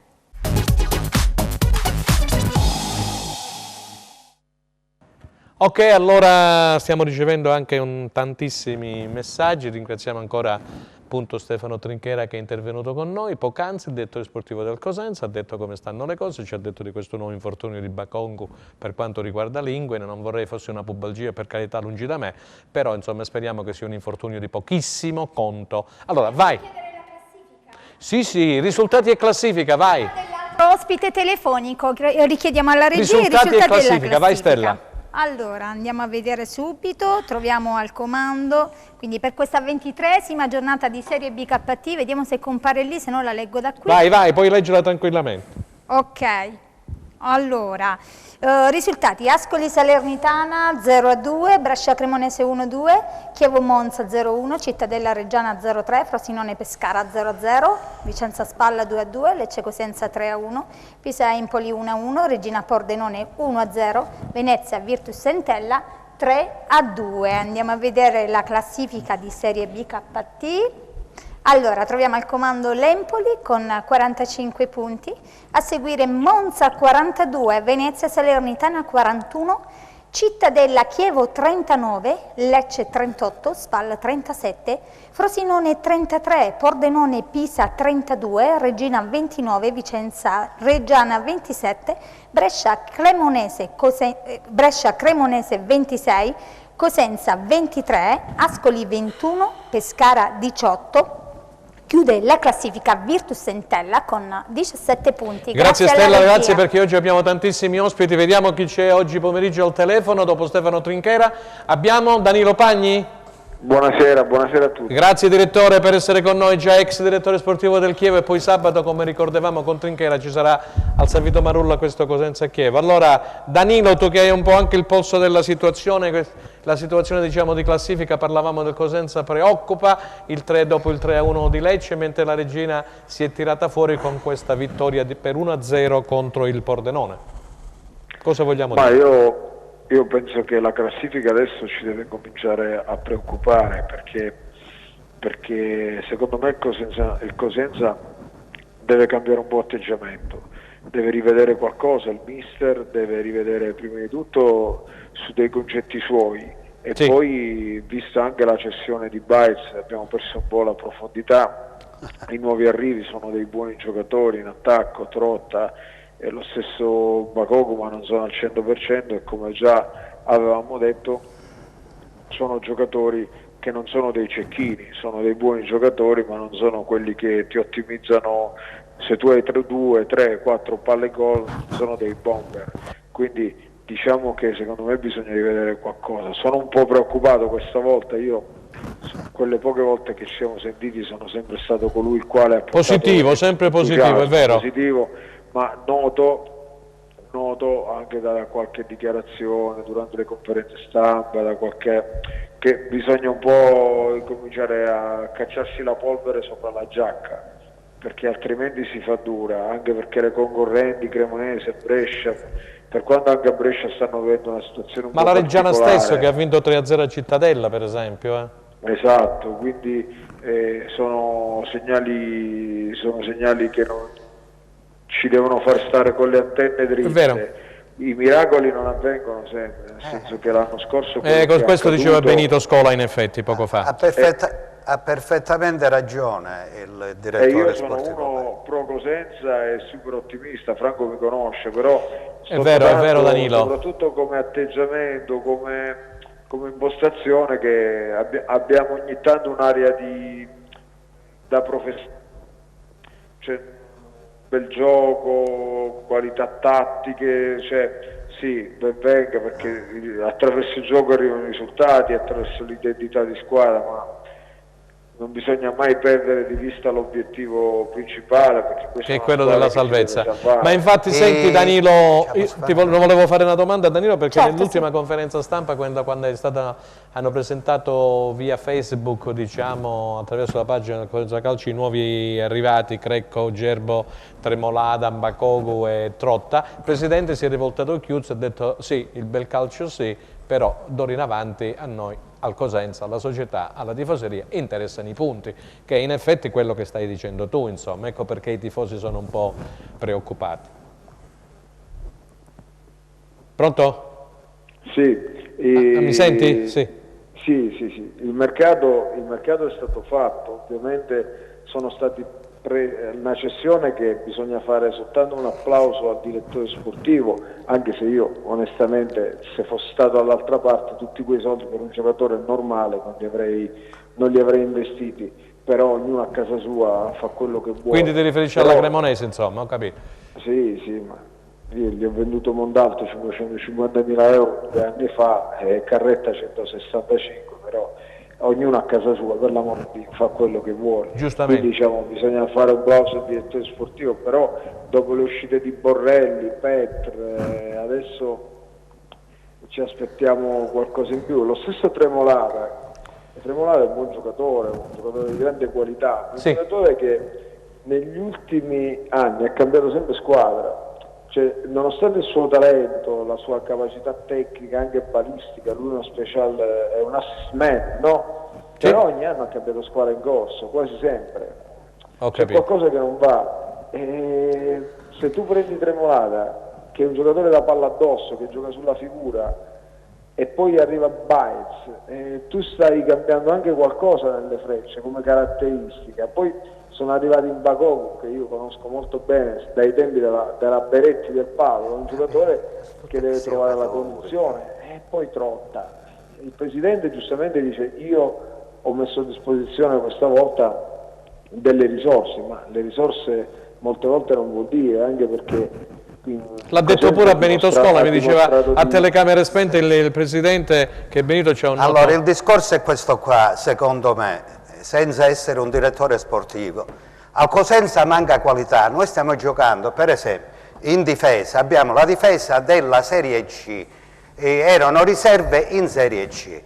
Ok, allora stiamo ricevendo anche tantissimi messaggi, ringraziamo ancora appunto Stefano Trinchera che è intervenuto con noi. Poc'anzi il direttore sportivo del Cosenza ha detto come stanno le cose, ci ha detto di questo nuovo infortunio di Bakongu per quanto riguarda Linguine. Non vorrei fosse una pubalgia, per carità, lungi da me, però insomma speriamo che sia un infortunio di pochissimo conto. Allora vai! Sì, risultati e classifica, vai! Ospite telefonico, richiediamo alla regia i Risultati e risultati della classifica. Vai, Stella. Allora, andiamo a vedere subito, troviamo al comando, quindi per questa 23esima giornata di Serie BKT, vediamo se compare lì, se no la leggo da qui. Vai, puoi leggere tranquillamente. Ok, allora, risultati: Ascoli Salernitana 0-2, Brescia Cremonese 1-2, Chievo Monza 0-1, Cittadella Reggiana 0-3, Frosinone Pescara 0-0, Vicenza Spalla 2-2, Lecce Cosenza 3-1, Pisa Empoli 1-1, Regina Pordenone 1-0, Venezia Virtus Entella 3-2. Andiamo a vedere la classifica di Serie BKT. Allora, troviamo al comando l'Empoli con 45 punti, a seguire Monza 42, Venezia Salernitana 41, Cittadella Chievo 39, Lecce 38, Spal 37, Frosinone 33, Pordenone Pisa 32, Regina 29, Vicenza Reggiana 27, Brescia Cremonese 26, Cosenza 23, Ascoli 21, Pescara 18, chiude la classifica Virtus Entella con 17 punti. Grazie alla Stella, regia. grazie, perché oggi abbiamo tantissimi ospiti. Vediamo chi c'è oggi pomeriggio al telefono. Dopo Stefano Trinchera abbiamo Danilo Pagni. Buonasera a tutti. Grazie direttore per essere con noi, già ex direttore sportivo del Chievo, e poi sabato, come ricordavamo con Trinchera, ci sarà al San Vito Marulla questo Cosenza Chievo. Allora Danilo, tu che hai un po' anche il polso della situazione, la situazione diciamo di classifica, parlavamo del Cosenza preoccupa, il 3 dopo il 3-1 di Lecce, mentre la Regina si è tirata fuori con questa vittoria per 1-0 contro il Pordenone. Cosa vogliamo dire? Io penso che la classifica adesso ci deve cominciare a preoccupare, perché secondo me il Cosenza deve cambiare un po' atteggiamento, deve rivedere qualcosa, il mister deve rivedere prima di tutto su dei concetti suoi, e sì. Poi, vista anche la cessione di Baez, abbiamo perso un po' la profondità, i nuovi arrivi sono dei buoni giocatori in attacco, Trotta e lo stesso Bakogu, ma non sono al 100%, e come già avevamo detto sono giocatori che non sono dei cecchini, sono dei buoni giocatori, ma non sono quelli che ti ottimizzano. Se tu hai 2, 3, 4 palle gol, sono dei bomber, quindi diciamo che secondo me bisogna rivedere qualcosa. Sono un po' preoccupato questa volta, io quelle poche volte che ci siamo sentiti sono sempre stato colui il quale ha positivo, sempre positivo, è vero. Positivo, ma noto anche da qualche dichiarazione durante le conferenze stampa, che bisogna un po' cominciare a cacciarsi la polvere sopra la giacca, perché altrimenti si fa dura, anche perché le concorrenti Cremonese, Brescia, per quanto anche a Brescia stanno vivendo una situazione un po' particolare. Ma la Reggiana stesso che ha vinto 3-0 a Cittadella, per esempio. Esatto, quindi sono segnali che non ci devono far stare con le antenne dritte. I miracoli non avvengono sempre, nel senso che l'anno scorso... Con questo diceva Benito Scola in effetti poco fa. Ha perfettamente ragione il direttore sportivo. Io sono uno pro Cosenza e super ottimista, Franco mi conosce, però è vero Danilo. Soprattutto come atteggiamento, come impostazione, che abbiamo ogni tanto un'area da professione, cioè bel gioco, qualità tattiche, sì, ben venga, perché attraverso il gioco arrivano i risultati, attraverso l'identità di squadra, ma non bisogna mai perdere di vista l'obiettivo principale, perché questo che è quello della salvezza. Ma infatti senti Danilo, volevo fare una domanda a Danilo, perché nell'ultima conferenza stampa, quando hanno presentato via Facebook, diciamo attraverso la pagina del Cosenza Calcio, i nuovi arrivati, Crecco, Gerbo, Tremolada, Bakogu e Trotta, il presidente si è rivoltato al Chiuzzo e ha detto sì, il bel calcio sì, però d'ora in avanti a noi, al Cosenza, alla società, alla tifoseria interessano i punti, che è in effetti quello che stai dicendo tu, insomma, ecco perché i tifosi sono un po' preoccupati. Pronto? Sì. Mi senti? Sì. Sì. Il mercato è stato fatto, ovviamente sono stati una cessione che bisogna fare soltanto un applauso al direttore sportivo, anche se io onestamente, se fossi stato dall'altra parte, tutti quei soldi per un giocatore normale non li avrei investiti, però ognuno a casa sua fa quello che vuole. Quindi ti riferisci alla Cremonese, insomma, ho capito. Sì, ma io gli ho venduto Mondalto 550.000 euro 2 anni fa e Carretta 165, però ognuno a casa sua, per l'amor di Dio, fa quello che vuole. Giustamente. Quindi diciamo, bisogna fare un bravo al direttore sportivo, però dopo le uscite di Borrelli, Petr, adesso ci aspettiamo qualcosa in più. Lo stesso Tremolata è un buon giocatore di grande qualità, un giocatore che negli ultimi anni ha cambiato sempre squadra. Cioè, nonostante il suo talento, la sua capacità tecnica, anche balistica, lui è un assist man, no? Però ogni anno ha cambiato squadra in corso, quasi sempre. C'è qualcosa che non va. E se tu prendi Tremolata, che è un giocatore da palla addosso, che gioca sulla figura, e poi arriva Baez, tu stai cambiando anche qualcosa nelle frecce come caratteristica. Poi sono arrivati in Bakov, che io conosco molto bene dai tempi della Beretti del Palo, un giocatore che deve trovare la condizione, e poi trotta. Il presidente giustamente dice: io ho messo a disposizione questa volta delle risorse, ma le risorse molte volte non vuol dire, anche perché l'ha detto pure a Benito Scola, mi diceva a telecamere spente il presidente che Benito c'è un... Allora, il discorso è questo qua, secondo me, senza essere un direttore sportivo. Al Cosenza manca qualità. Noi stiamo giocando, per esempio, in difesa, abbiamo la difesa della Serie C, erano riserve in Serie C.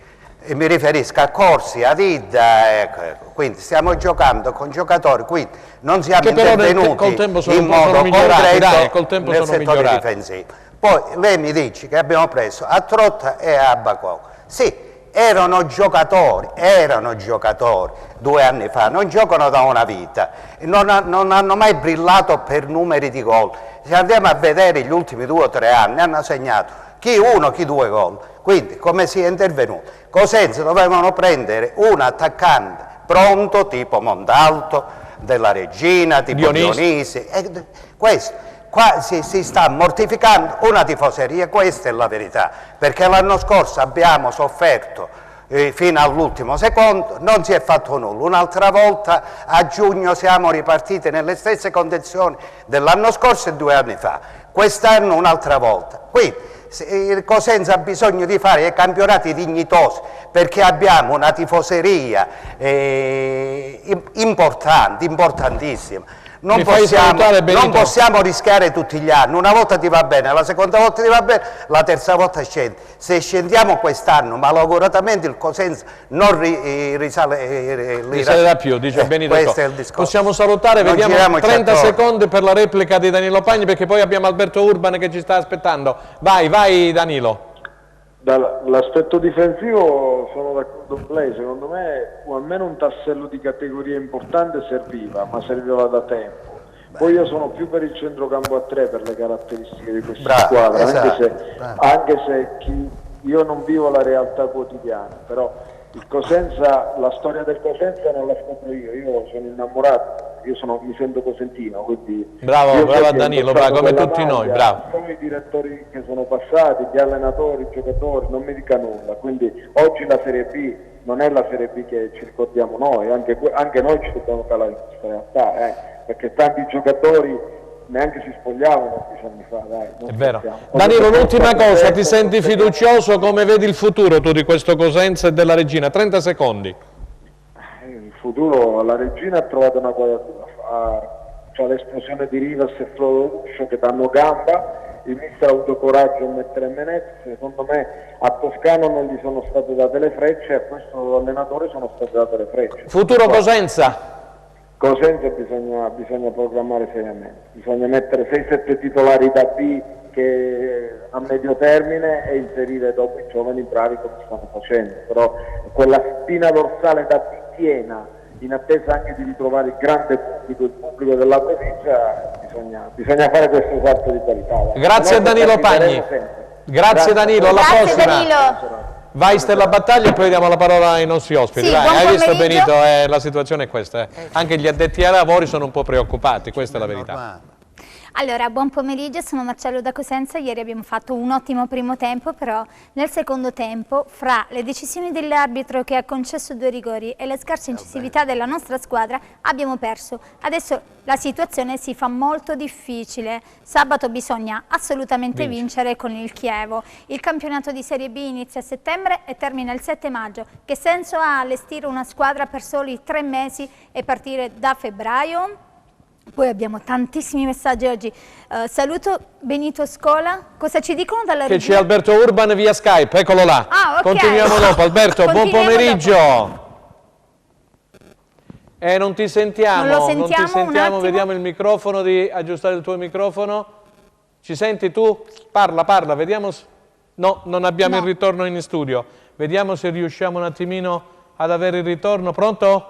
E mi riferisco a Corsi, a Didda, ecco. Quindi stiamo giocando con giocatori, quindi non siamo intervenuti in modo concreto nel settore difensivo. Poi lei mi dice che abbiamo preso a Trotta e a Bakov. Sì, erano giocatori 2 anni fa, non giocano da una vita, non hanno mai brillato per numeri di gol. Se andiamo a vedere gli ultimi 2 o 3 anni hanno segnato chi 1, chi 2 gol. Quindi come si è intervenuto? Cosenza dovevano prendere un attaccante pronto tipo Mondalto, Della Regina, tipo Dionisi. Questo qua si sta mortificando una tifoseria, questa è la verità, perché l'anno scorso abbiamo sofferto fino all'ultimo secondo, non si è fatto nulla. Un'altra volta a giugno siamo ripartiti nelle stesse condizioni dell'anno scorso e 2 anni fa, quest'anno un'altra volta. Quindi il Cosenza ha bisogno di fare campionati dignitosi, perché abbiamo una tifoseria importante, importantissima. Non possiamo rischiare tutti gli anni. Una volta ti va bene, la seconda volta ti va bene, la terza volta scendi. Se scendiamo quest'anno, malauguratamente il Cosenza non risalerà più, dice Benito. Questo è il discorso. Possiamo salutare, vediamo 30 secondi per la replica di Danilo Pagni, perché poi abbiamo Alberto Urban che ci sta aspettando. Vai Danilo. Dall'aspetto difensivo sono d'accordo con lei, secondo me almeno un tassello di categoria importante serviva, ma serviva da tempo. Poi io sono più per il centrocampo a 3 per le caratteristiche di questa squadra, anche se io non vivo la realtà quotidiana, però il Cosenza, la storia del Cosenza non la scopro io sono innamorato, mi sento cosentino, quindi bravo Danilo, come tutti noi, bravo. Sono i direttori che sono passati, gli allenatori, i giocatori, non mi dica nulla, quindi oggi la Serie B non è la Serie B che ci ricordiamo noi, anche noi ci dobbiamo calare in questa realtà, perché tanti giocatori neanche si spogliavano 10 anni fa, dai. È vero. Danilo, l'ultima cosa, ti senti fiducioso? Come vedi il futuro tu di questo Cosenza e della Regina? 30 secondi. Il futuro, la Regina ha trovato una quadratura, c'è l'esplosione di Rivas e Floruscio che danno gamba, il mister ha avuto coraggio a mettere Menez, secondo me a Toscano non gli sono state date le frecce, a questo allenatore sono state date le frecce. Futuro Cosenza? Cosenza bisogna programmare seriamente, bisogna mettere 6-7 titolari da B che a medio termine e inserire dopo i giovani bravi come stanno facendo, però quella spina dorsale da B piena, in attesa anche di ritrovare il grande pubblico, il pubblico della provincia, bisogna fare questo salto di qualità. Grazie a Danilo Pagni. Grazie Danilo, alla prossima. Danilo. Vai Stella Battaglia e poi diamo la parola ai nostri ospiti. Sì, hai visto Benito? La situazione è questa. Anche gli addetti ai lavori sono un po' preoccupati, questa è la verità. Allora, buon pomeriggio, sono Marcello da Cosenza. Ieri abbiamo fatto un ottimo primo tempo, però nel secondo tempo, fra le decisioni dell'arbitro che ha concesso 2 rigori e la scarsa incisività della nostra squadra, abbiamo perso. Adesso la situazione si fa molto difficile. Sabato bisogna assolutamente vincere con il Chievo. Il campionato di Serie B inizia a settembre e termina il 7 maggio. Che senso ha allestire una squadra per soli 3 mesi e partire da febbraio? Poi abbiamo tantissimi messaggi oggi. Saluto Benito Scola. Cosa ci dicono dalla regia? Che c'è Alberto Urban via Skype, eccolo là. Ah, ok. Continuiamo dopo. Alberto, buon pomeriggio. Non ti sentiamo. Non lo sentiamo, non ti un attimo. Vediamo il microfono, di aggiustare il tuo microfono. Ci senti tu? Parla, vediamo. No, non abbiamo il ritorno in studio. Vediamo se riusciamo un attimino ad avere il ritorno. Pronto?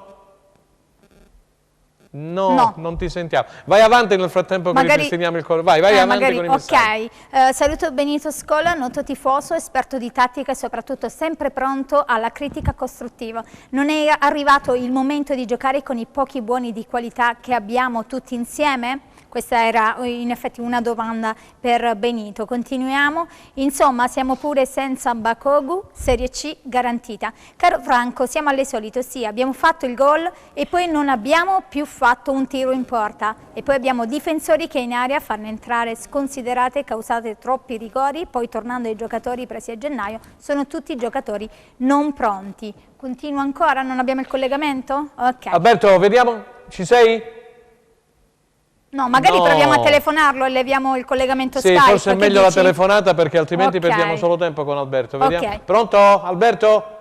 No, non ti sentiamo. Vai avanti nel frattempo che ripristiniamo il coro. Vai avanti con i messaggi. Saluto Benito Scola, noto tifoso, esperto di tattica e soprattutto sempre pronto alla critica costruttiva. Non è arrivato il momento di giocare con i pochi buoni di qualità che abbiamo tutti insieme? Questa era in effetti una domanda per Benito. Continuiamo. Insomma, siamo pure senza Bakogu, Serie C garantita. Caro Franco, siamo alle solite, sì, abbiamo fatto il gol e poi non abbiamo più fatto un tiro in porta. E poi abbiamo difensori che in area fanno entrare sconsiderate e causate troppi rigori. Poi tornando ai giocatori presi a gennaio, sono tutti giocatori non pronti. Continua ancora? Non abbiamo il collegamento? Ok. Alberto, vediamo. Ci sei? No, magari proviamo a telefonarlo e leviamo il collegamento Skype. Sì, forse è meglio la telefonata perché altrimenti perdiamo solo tempo con Alberto. Vediamo. Pronto? Alberto?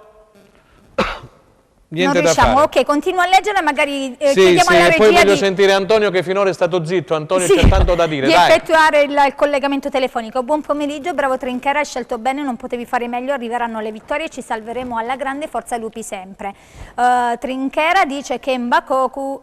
Niente non riusciamo. da fare. Ok, continuo a leggere, magari chiediamo alla regia e poi voglio sentire Antonio che finora è stato zitto. Antonio c'è tanto da dire. Di effettuare il collegamento telefonico. Buon pomeriggio, bravo Trinchera, hai scelto bene, non potevi fare meglio, arriveranno le vittorie e ci salveremo alla grande, forza lupi sempre. Trinchera dice che Mbakoku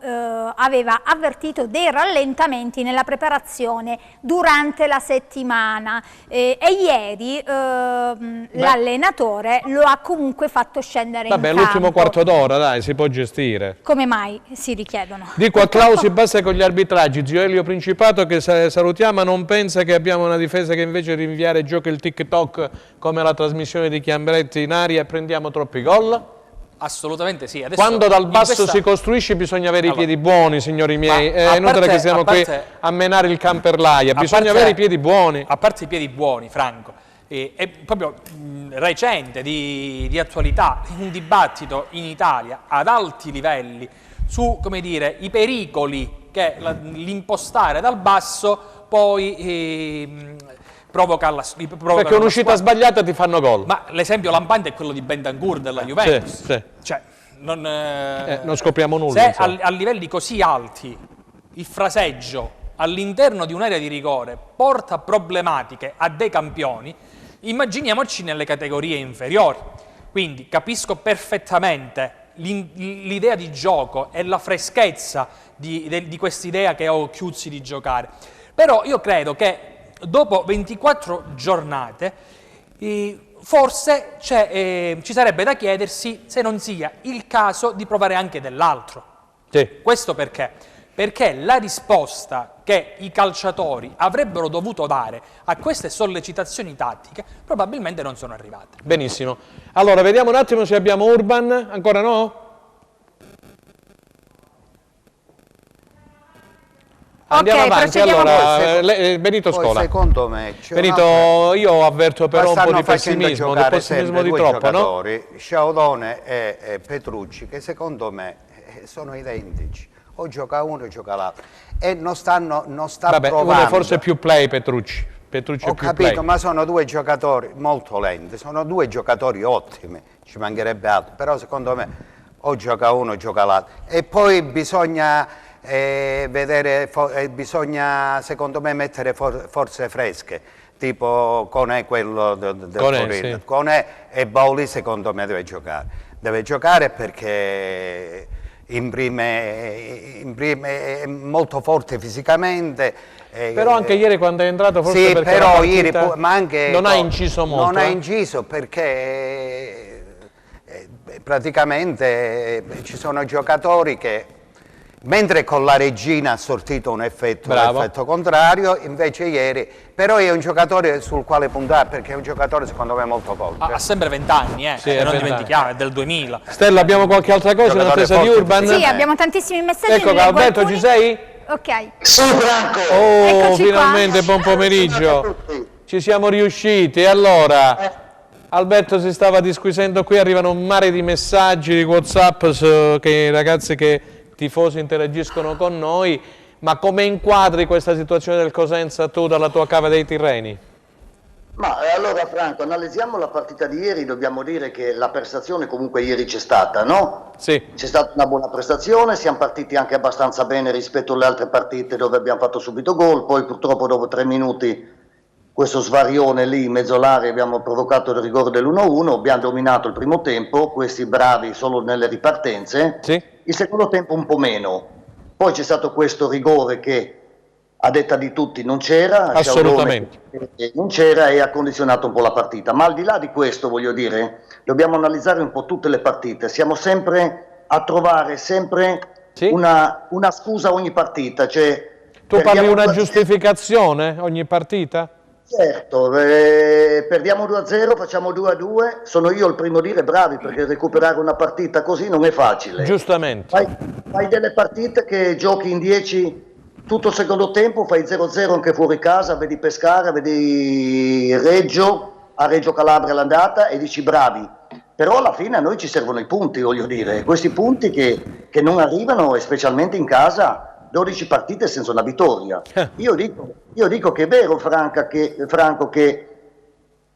aveva avvertito dei rallentamenti nella preparazione durante la settimana e ieri l'allenatore lo ha comunque fatto scendere in campo. L'ultimo quarto d'ora. Dai, si può gestire. Come mai si richiedono? Dico a Clausi basta con gli arbitraggi. Zio Elio Principato, che salutiamo, non pensa che abbiamo una difesa che invece di rinviare gioca il TikTok come la trasmissione di Chiambretti in aria e prendiamo troppi gol? Assolutamente sì. Adesso quando dal basso si costruisce bisogna avere i piedi buoni, signori miei. È inutile che siamo qui a menare il camperlaia, bisogna avere i piedi buoni. A parte i piedi buoni, Franco, è proprio recente, di attualità, un dibattito in Italia ad alti livelli su, come dire, i pericoli che l'impostare dal basso poi provoca perché un'uscita sbagliata ti fanno gol. Ma l'esempio lampante è quello di Bentancur della Juventus. Cioè, non scopriamo nulla. Se a livelli così alti il fraseggio all'interno di un'area di rigore porta problematiche a dei campioni, immaginiamoci nelle categorie inferiori. Quindi capisco perfettamente l'idea di gioco e la freschezza di quest'idea che ho Chiuzzi di giocare. Però io credo che dopo 24 giornate forse ci sarebbe da chiedersi se non sia il caso di provare anche dell'altro. Questo perché? Perché la risposta che i calciatori avrebbero dovuto dare a queste sollecitazioni tattiche probabilmente non sono arrivate. Benissimo. Allora, vediamo un attimo se abbiamo Urban. Ancora no? Andiamo avanti. Allora, Benito Scola. Secondo me Benito, io avverto però un po' di pessimismo di troppo, no? Sciaudone e Petrucci, che secondo me sono identici. O gioca uno o gioca l'altro. E non sta provando. Uno è forse più play, Petrucci. Ho capito, ma sono due giocatori molto lenti, sono due giocatori ottimi, ci mancherebbe altro. Però secondo me o gioca uno o gioca l'altro. E poi bisogna bisogna secondo me mettere forze fresche, tipo Conè, quello del Torino. Conè e Bauli secondo me deve giocare perché imprime è molto forte fisicamente. Però anche ieri quando è entrato forse sì, perché però ieri ma anche non ha inciso molto. Non ha inciso perché praticamente ci sono giocatori che mentre con la Regina ha sortito un effetto contrario, invece ieri, però è un giocatore sul quale puntare, perché è un giocatore secondo me molto forte. Ha sempre 20 anni, Sì, non dimentichiamo, è del 2000. Stella, abbiamo qualche altra cosa in attesa di Urban? Sì, abbiamo tantissimi messaggi. Ecco, Alberto, ci sei? Ok. Sì, Franco! Oh, Eccoci finalmente, qua. buon pomeriggio. Ci siamo riusciti. Allora, Alberto si stava disquisendo qui, arrivano un mare di messaggi, di WhatsApp, che ragazzi che tifosi interagiscono con noi, ma come inquadri questa situazione del Cosenza tu dalla tua cava dei Tirreni? Ma allora Franco, analizziamo la partita di ieri, dobbiamo dire che la prestazione comunque ieri c'è stata, no? Sì. C'è stata una buona prestazione, siamo partiti anche abbastanza bene rispetto alle altre partite dove abbiamo fatto subito gol, poi purtroppo dopo 3 minuti questo svarione lì in mezzo all'area abbiamo provocato il rigore dell'1-1, abbiamo dominato il primo tempo, questi bravi solo nelle ripartenze, Sì. il secondo tempo un po' meno, poi c'è stato questo rigore che a detta di tutti non c'era, Assolutamente. non c'era e ha condizionato un po' la partita, ma al di là di questo voglio dire, dobbiamo analizzare un po' tutte le partite, siamo sempre a trovare sempre Sì. una scusa ogni partita, cioè Tu parli perdiamo una 2-0. giustificazione ogni partita? Certo, perdiamo 2-0, facciamo 2-2, sono io il primo a dire bravi, perché recuperare una partita così non è facile. Giustamente. Fai delle partite che giochi in 10 tutto il secondo tempo, fai 0-0 anche fuori casa, vedi Pescara, vedi Reggio, a Reggio Calabria l'andata e dici bravi. Però alla fine a noi ci servono i punti, voglio dire, questi punti che non arrivano, e specialmente in casa, 12 partite senza una vittoria. Io dico che è vero, Franco, che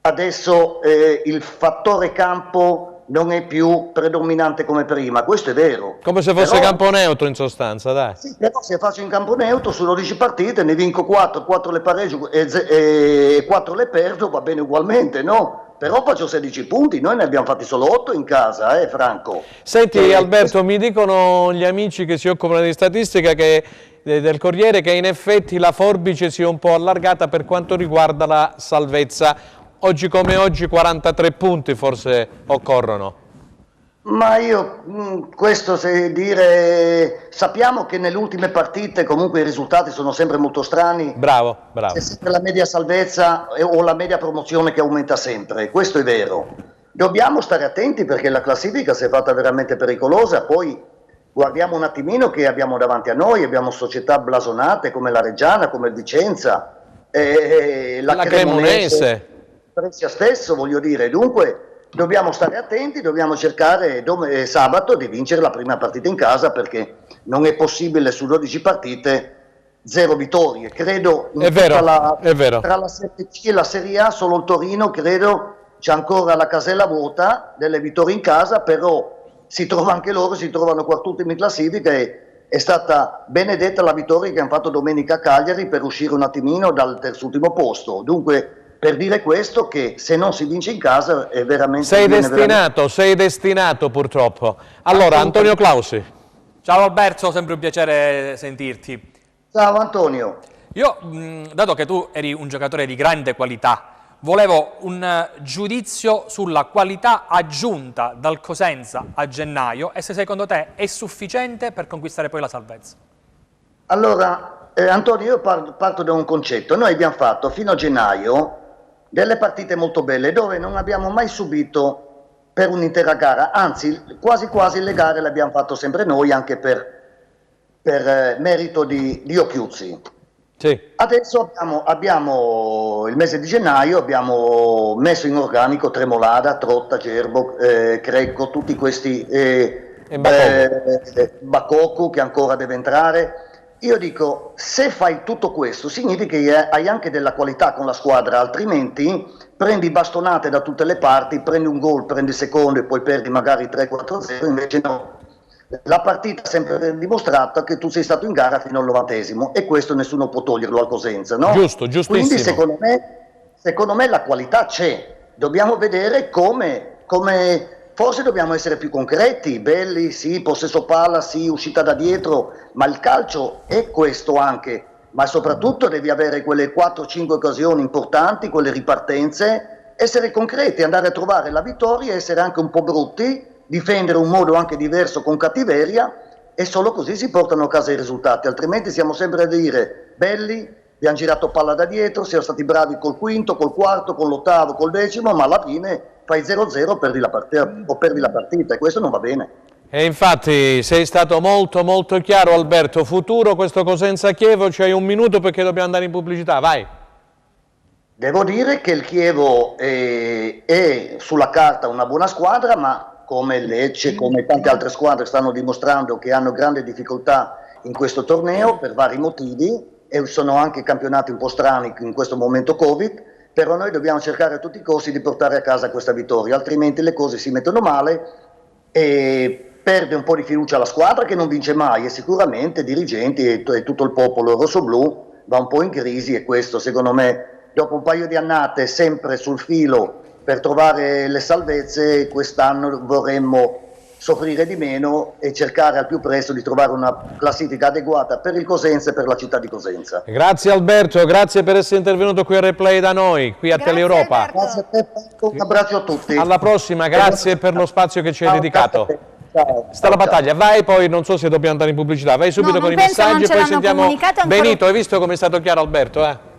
adesso il fattore campo non è più predominante come prima, questo è vero. Come se fosse Però- campo neutro in sostanza, dai. Sì, però se faccio in campo neutro su 12 partite ne vinco 4 le pareggio e 4 le perdo, va bene ugualmente, no? Però faccio 16 punti, noi ne abbiamo fatti solo 8 in casa, Franco. Senti Alberto, mi dicono gli amici che si occupano di statistica del Corriere che in effetti la forbice si è un po' allargata per quanto riguarda la salvezza. Oggi come oggi 43 punti forse occorrono. Ma io questo sappiamo che nelle ultime partite comunque i risultati sono sempre molto strani. Bravo, bravo. C'è sempre la media salvezza o la media promozione che aumenta sempre, questo è vero. Dobbiamo stare attenti perché la classifica si è fatta veramente pericolosa, poi guardiamo un attimino che abbiamo davanti a noi, abbiamo società blasonate come la Reggiana, come il Vicenza, la Cremonese. Brescia stesso, voglio dire, dunque dobbiamo stare attenti, dobbiamo cercare sabato di vincere la prima partita in casa perché non è possibile su 12 partite 0 vittorie, credo È vero, è vero. tra la Serie C e la Serie A solo il Torino credo c'è ancora la casella vuota delle vittorie in casa, però si trovano quart'ultimi in classifica e è stata benedetta la vittoria che hanno fatto domenica a Cagliari per uscire un attimino dal terzultimo posto, dunque per dire questo che se non si vince in casa è veramente... Sei destinato purtroppo. Allora, Antonio Clausi. Ciao Alberto, sempre un piacere sentirti. Ciao Antonio. Io, dato che tu eri un giocatore di grande qualità, volevo un giudizio sulla qualità aggiunta dal Cosenza a gennaio e se secondo te è sufficiente per conquistare poi la salvezza. Allora, Antonio, io parto da un concetto. Noi abbiamo fatto fino a gennaio delle partite molto belle dove non abbiamo mai subito per un'intera gara, anzi quasi quasi le gare le abbiamo fatto sempre noi anche per merito di Occhiuzzi. Sì. Adesso abbiamo il mese di gennaio, abbiamo messo in organico Tremolada, Trotta, Gerbo, Crecco, tutti questi Bacoku che ancora deve entrare. Io dico, se fai tutto questo significa che hai anche della qualità con la squadra, altrimenti prendi bastonate da tutte le parti, prendi un gol, prendi il secondo e poi perdi magari 3-4-0, invece no. La partita ha sempre dimostrato che tu sei stato in gara fino al 90esimo e questo nessuno può toglierlo al Cosenza, no? Giusto, giustissimo. Quindi secondo me la qualità c'è, dobbiamo vedere come forse dobbiamo essere più concreti, belli, sì, possesso palla, sì, uscita da dietro, ma il calcio è questo anche, ma soprattutto devi avere quelle 4-5 occasioni importanti, quelle ripartenze, essere concreti, andare a trovare la vittoria, essere anche un po' brutti, difendere un modo anche diverso con cattiveria e solo così si portano a casa i risultati, altrimenti siamo sempre a dire belli, abbiamo girato palla da dietro, siamo stati bravi col quinto, col quarto, con l'8º, col 10º, ma alla fine fai 0-0 perdi la partita e questo non va bene. E infatti sei stato molto chiaro, Alberto. Futuro questo Cosenza-Chievo, c'hai un minuto perché dobbiamo andare in pubblicità, vai. Devo dire che il Chievo è sulla carta una buona squadra, ma come Lecce, come tante altre squadre stanno dimostrando che hanno grande difficoltà in questo torneo per vari motivi, e sono anche campionati un po' strani in questo momento Covid, però noi dobbiamo cercare a tutti i costi di portare a casa questa vittoria, altrimenti le cose si mettono male e perde un po' di fiducia la squadra che non vince mai, e sicuramente i dirigenti e tutto il popolo rossoblu va un po' in crisi, e questo secondo me, dopo un paio di annate sempre sul filo per trovare le salvezze, quest'anno vorremmo soffrire di meno e cercare al più presto di trovare una classifica adeguata per il Cosenza e per la città di Cosenza. Grazie Alberto, grazie per essere intervenuto qui a Replay da noi, qui a Teleuropa. Grazie a te, un abbraccio a tutti. Alla prossima, grazie per lo spazio che ci hai dedicato. Sta la battaglia, vai, poi non so se dobbiamo andare in pubblicità, vai subito con i messaggi e poi sentiamo Benito. Hai visto come è stato chiaro Alberto?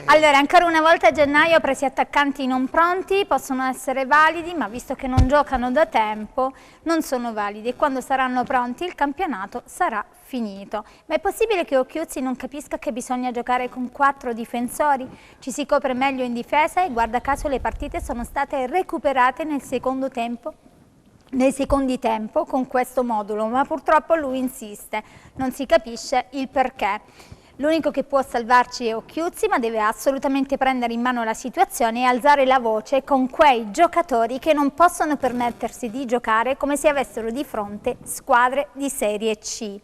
Allora, ancora una volta a gennaio presi attaccanti non pronti possono essere validi, ma visto che non giocano da tempo non sono validi, e quando saranno pronti il campionato sarà finito. Ma è possibile che Occhiuzzi non capisca che bisogna giocare con 4 difensori? Ci si copre meglio in difesa e guarda caso le partite sono state recuperate nel secondo tempo. Nei secondi tempo con questo modulo, ma purtroppo lui insiste, non si capisce il perché. L'unico che può salvarci è Occhiuzzi, ma deve assolutamente prendere in mano la situazione e alzare la voce con quei giocatori che non possono permettersi di giocare come se avessero di fronte squadre di Serie C.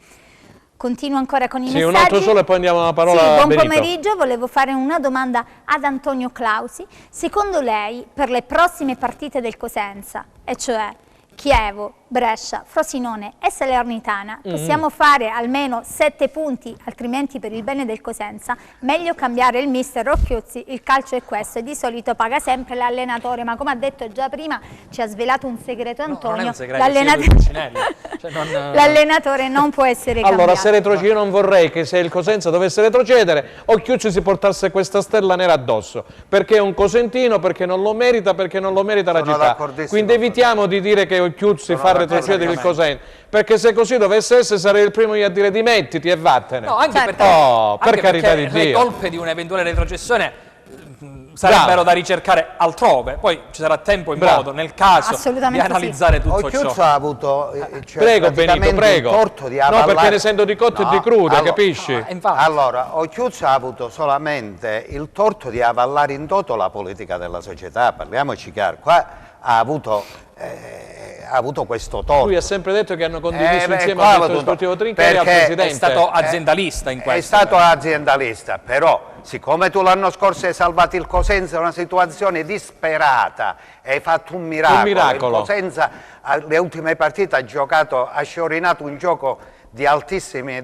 Continuo ancora con i messaggi. Un altro solo e poi andiamo alla parola a buon Benito. pomeriggio, volevo fare una domanda ad Antonio Clausi. Secondo lei, per le prossime partite del Cosenza, e cioè Chievo, Brescia, Frosinone e Salernitana, possiamo fare almeno 7 punti, altrimenti per il bene del Cosenza meglio cambiare il mister Occhiuzzi. Il calcio è questo e di solito paga sempre l'allenatore, ma come ha detto già prima ci ha svelato un segreto Antonio, non è un segreto, l'allenatore non può essere cambiato. Allora, se io non vorrei che se il Cosenza dovesse retrocedere Occhiuzzi si portasse questa stella nera addosso, perché è un cosentino, perché non lo merita la città. Quindi evitiamo di dire che Occhiuzzi fa retrocedere il Cosenza, perché se così dovesse essere sarei il primo io a dire dimettiti e vattene. No, anche perché, per carità di Dio, le colpe di un'eventuale retrocessione sarebbero da ricercare altrove, poi ci sarà tempo e modo nel caso di analizzare tutto ciò. Occhiuzzo ha avuto prego Benito, prego. il torto di avallare... No, perché ne sento di cotte e di crude, capisci? Allora, Occhiuzzo ha avuto solamente il torto di avallare in toto la politica della società, parliamoci chiaro, qua ha avuto questo torto. Lui ha sempre detto che hanno condiviso insieme al direttore sportivo Trincheri e al presidente. È stato aziendalista in questo. È stato aziendalista, però siccome tu l'anno scorso hai salvato il Cosenza in una situazione disperata, hai fatto un miracolo. Il Cosenza alle ultime partite ha sciorinato un gioco di altissimi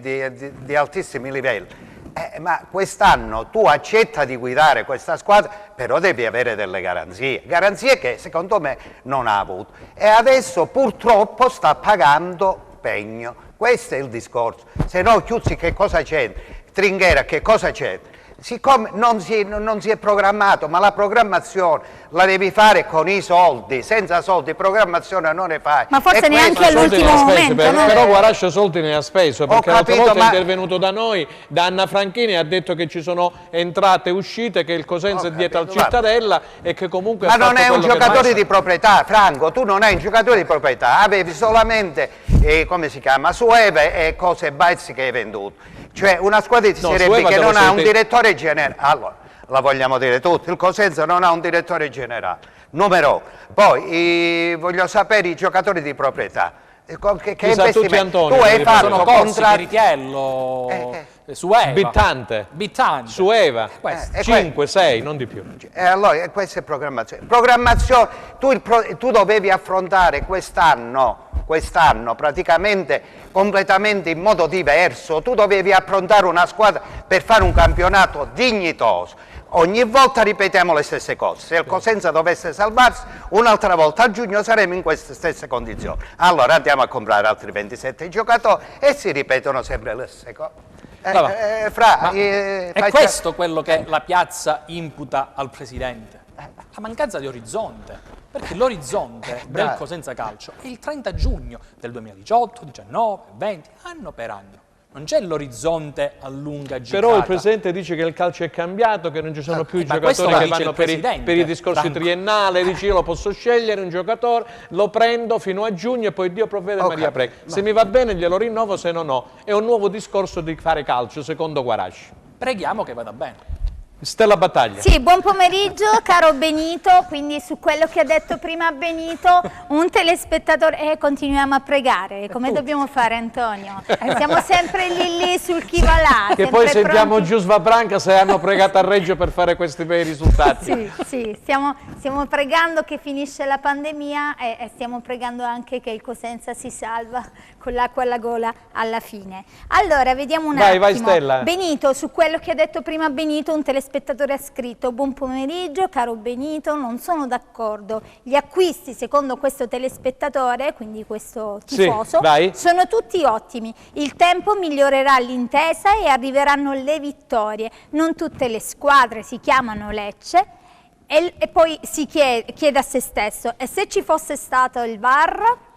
livelli. Ma quest'anno tu accetta di guidare questa squadra, però devi avere delle garanzie che secondo me non ha avuto, e adesso purtroppo sta pagando pegno. Questo è il discorso. Se no Chiuzzi che cosa c'è? Tringhera che cosa c'è? Siccome non si è programmato, ma la programmazione la devi fare con i soldi, senza soldi programmazione non ne fai. Ma forse neanche all'ultimo momento. Però Guarascio soldi ne ha speso, perché l'altra volta è intervenuto da noi, da Anna Franchini, e ha detto che ci sono entrate e uscite, che il Cosenza è dietro al Cittadella e che comunque... Ma non è un giocatore di proprietà, Franco, tu non hai un giocatore di proprietà, avevi solamente, come si chiama, Sueve e cose Baez che hai venduto. Cioè una squadra di Serie B che non ha un direttore generale, allora la vogliamo dire tutti, il Cosenza non ha un direttore generale, numero. Poi voglio sapere i giocatori di proprietà. Che investimento? Antonio, tu hai fatto contratti, Ritiello, Sueva. Bittante. Sueva. 5, 6, non di più. Allora, questa è programmazione. Programmazione, tu dovevi affrontare quest'anno praticamente completamente in modo diverso. Tu dovevi affrontare una squadra per fare un campionato dignitoso. Ogni volta ripetiamo le stesse cose. Se il Cosenza dovesse salvarsi, un'altra volta a giugno saremo in queste stesse condizioni. Allora andiamo a comprare altri 27 giocatori e si ripetono sempre le stesse cose. È questo quello che la piazza imputa al Presidente? La mancanza di orizzonte. Perché l'orizzonte del Cosenza Calcio è il 30 giugno del 2018, 19, 20, anno per anno. Non c'è l'orizzonte a lunga gittata. Però il Presidente dice che il calcio è cambiato, che non ci sono più i giocatori che vanno per i discorsi triennali, dice io lo posso scegliere un giocatore, lo prendo fino a giugno e poi Dio provvede e Maria prega. Se mi va bene glielo rinnovo, se no no. È un nuovo discorso di fare calcio, secondo Guarasci. Preghiamo che vada bene. Stella Battaglia. Sì, buon pomeriggio caro Benito, quindi su quello che ha detto prima Benito, un telespettatore, continuiamo a pregare, come dobbiamo fare Antonio? Siamo sempre lì sul chi va là. Che poi sentiamo Giusva Branca se hanno pregato a Reggio per fare questi bei risultati. Sì, stiamo pregando che finisce la pandemia e stiamo pregando anche che il Cosenza si salva con l'acqua alla gola alla fine. Allora, vediamo un attimo. Vai Stella. Benito, su quello che ha detto prima Benito, un telespettatore ha scritto: buon pomeriggio caro Benito, non sono d'accordo, gli acquisti secondo questo telespettatore, quindi questo tifoso, sono tutti ottimi, il tempo migliorerà l'intesa e arriveranno le vittorie, non tutte le squadre si chiamano Lecce. E poi si chiede a se stesso: e se ci fosse stato il VAR?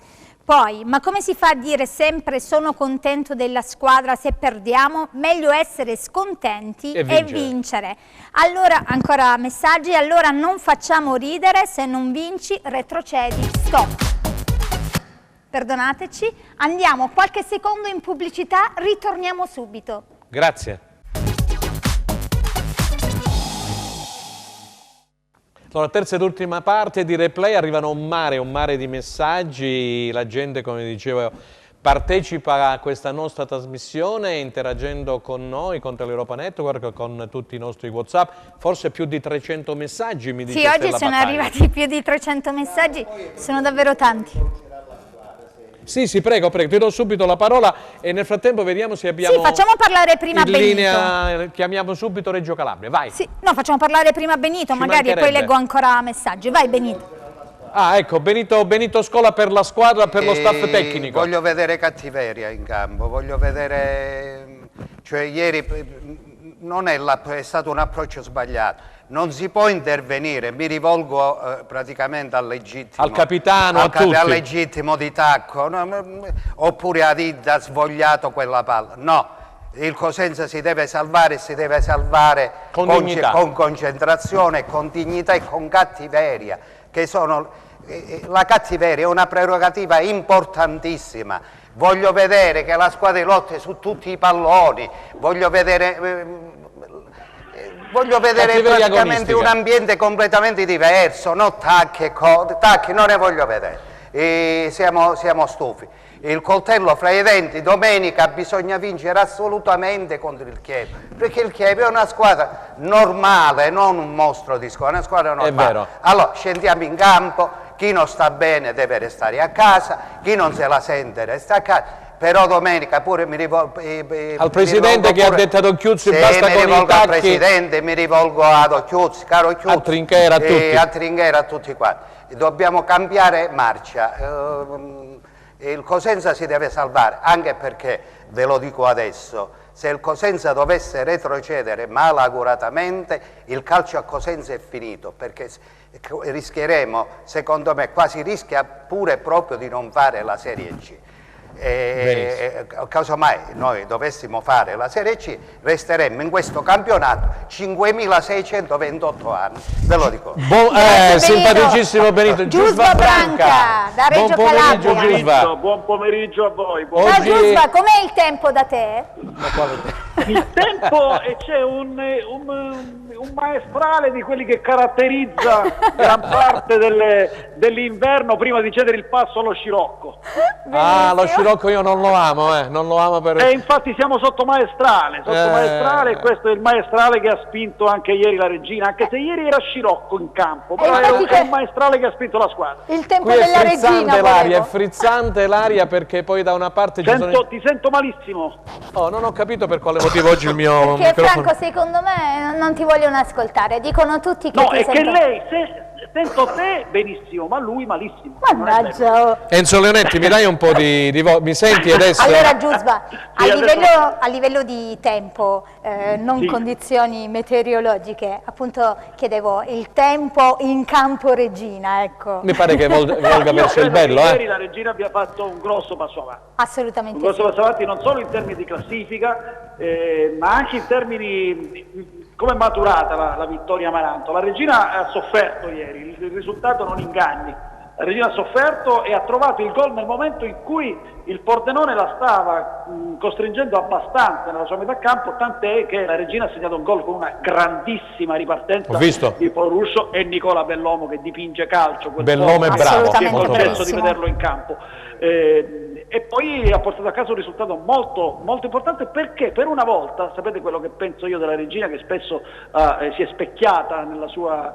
Poi, ma come si fa a dire sempre sono contento della squadra se perdiamo? Meglio essere scontenti e vincere. Allora, ancora messaggi, allora non facciamo ridere, se non vinci retrocedi, stop. Perdonateci, andiamo qualche secondo in pubblicità, ritorniamo subito. Grazie. Allora, terza ed ultima parte di Replay, arrivano un mare di messaggi, la gente, come dicevo, partecipa a questa nostra trasmissione interagendo con noi, con Teleuropa Network, con tutti i nostri WhatsApp, forse più di 300 messaggi, mi dice Stella Battaglia. Sì, oggi sono arrivati più di 300 messaggi, sono davvero tanti. Sì, prego, ti do subito la parola e nel frattempo vediamo se abbiamo... Sì, facciamo parlare prima in linea, chiamiamo subito Reggio Calabria, vai. Sì, no, facciamo parlare prima Benito, magari poi leggo ancora messaggi. Vai Benito. Ecco, Benito Scola per la squadra, per lo staff tecnico. Voglio vedere cattiveria in campo, voglio vedere... Cioè ieri non è stato un approccio sbagliato. Non si può intervenire, mi rivolgo praticamente al legittimo. Al capitano, a tutti. Al legittimo di Tacco, oppure a Didda ha svogliato quella palla. No, il Cosenza si deve salvare con concentrazione, con dignità e con cattiveria, che sono... La cattiveria è una prerogativa importantissima. Voglio vedere che la squadra lotta su tutti i palloni, voglio vedere praticamente un ambiente completamente diverso, no tacchi non ne voglio vedere. Siamo stufi. Il coltello fra i denti, domenica bisogna vincere assolutamente contro il Chievo, perché il Chievo è una squadra normale, non un mostro di squadra, è una squadra normale. È vero. Allora scendiamo in campo, chi non sta bene deve restare a casa, chi non se la sente resta a casa. Però domenica pure mi rivolgo al Presidente che ha detto ad Occhiuzzi basta con i tacchi. Al Presidente, mi rivolgo ad Occhiuzzi, caro Occhiuzzi, a Trinchera, a tutti. A Trinchera, a tutti quanti. Dobbiamo cambiare marcia. Il Cosenza si deve salvare, anche perché, ve lo dico adesso, se il Cosenza dovesse retrocedere malaguratamente, il calcio a Cosenza è finito, perché rischieremo, secondo me, quasi rischia pure proprio di non fare la Serie C. Casomai noi dovessimo fare la Serie C, resteremmo in questo campionato 5.628 anni, ve lo dico. Simpaticissimo Benito. Giusva Branca da Reggio Calabria. Buon pomeriggio a voi. Ciao Giusva, com'è il tempo da te? Il tempo, c'è un maestrale di quelli che caratterizza gran parte dell'inverno prima di cedere il passo allo scirocco. Lo scirocco Rocco io non lo amo, non lo amo per... infatti siamo sotto maestrale, e questo è il maestrale che ha spinto anche ieri la regina, anche se ieri era Scirocco in campo, però è il maestrale che ha spinto la squadra. Il tempo Qui della regina, l'aria, è frizzante l'aria perché poi da una parte ti sento malissimo. Oh, non ho capito per quale motivo oggi il mio perché microfono... Franco, secondo me non ti vogliono ascoltare, dicono tutti che no, ti è sentono. che lei sento te benissimo, ma lui malissimo. Mannaggia. Enzo Leonetti, mi dai un po' di mi senti adesso? Allora Giusva, Sì, a livello di tempo, non condizioni meteorologiche, appunto chiedevo il tempo in campo regina, ecco. Mi pare che volga verso il bello, Ieri la regina abbia fatto un grosso passo avanti. Assolutamente Un grosso passo avanti non solo in termini di classifica, ma anche in termini come è maturata la vittoria Amaranto. La regina ha sofferto ieri, il risultato non inganni. La regina ha sofferto e ha trovato il gol nel momento in cui il Pordenone la stava costringendo abbastanza nella sua metà campo, tant'è che la regina ha segnato un gol con una grandissima ripartenza di Poruscio e Nicola Bellomo che dipinge calcio. Bellomo è bravo, che è concesso di vederlo in campo. E poi ha portato a casa un risultato molto, molto importante, perché per una volta, sapete quello che penso io della regina, che spesso si è specchiata nella sua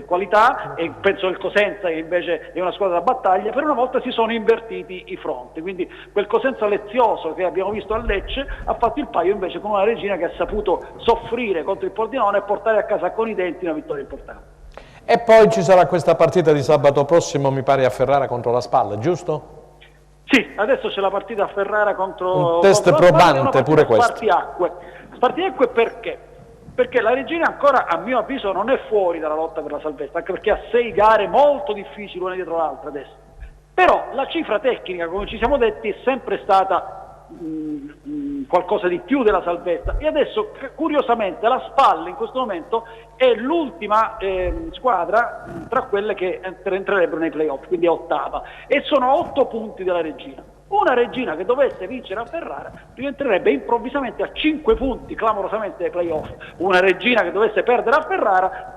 qualità, e penso del Cosenza che invece è una squadra da battaglia, per una volta si sono invertiti i fronti, quindi quel Cosenza lezioso che abbiamo visto a Lecce ha fatto il paio invece con una regina che ha saputo soffrire contro il Pordenone e portare a casa con i denti una vittoria importante. E poi ci sarà questa partita di sabato prossimo, mi pare, a Ferrara contro la Spalla, giusto? Sì, adesso c'è la partita a Ferrara contro... Un test probante pure questo. Spartiacque perché? Perché la regina ancora, a mio avviso, non è fuori dalla lotta per la salvezza, anche perché ha 6 gare molto difficili una dietro l'altra adesso. Però la cifra tecnica, come ci siamo detti, è sempre stata qualcosa di più della salvezza, e adesso curiosamente la Spalla in questo momento è l'ultima squadra tra quelle che entrerebbero nei playoff, quindi è ottava, e sono a 8 punti della regina. Una regina che dovesse vincere a Ferrara diventerebbe improvvisamente a 5 punti clamorosamente dai playoff. Una regina che dovesse perdere a Ferrara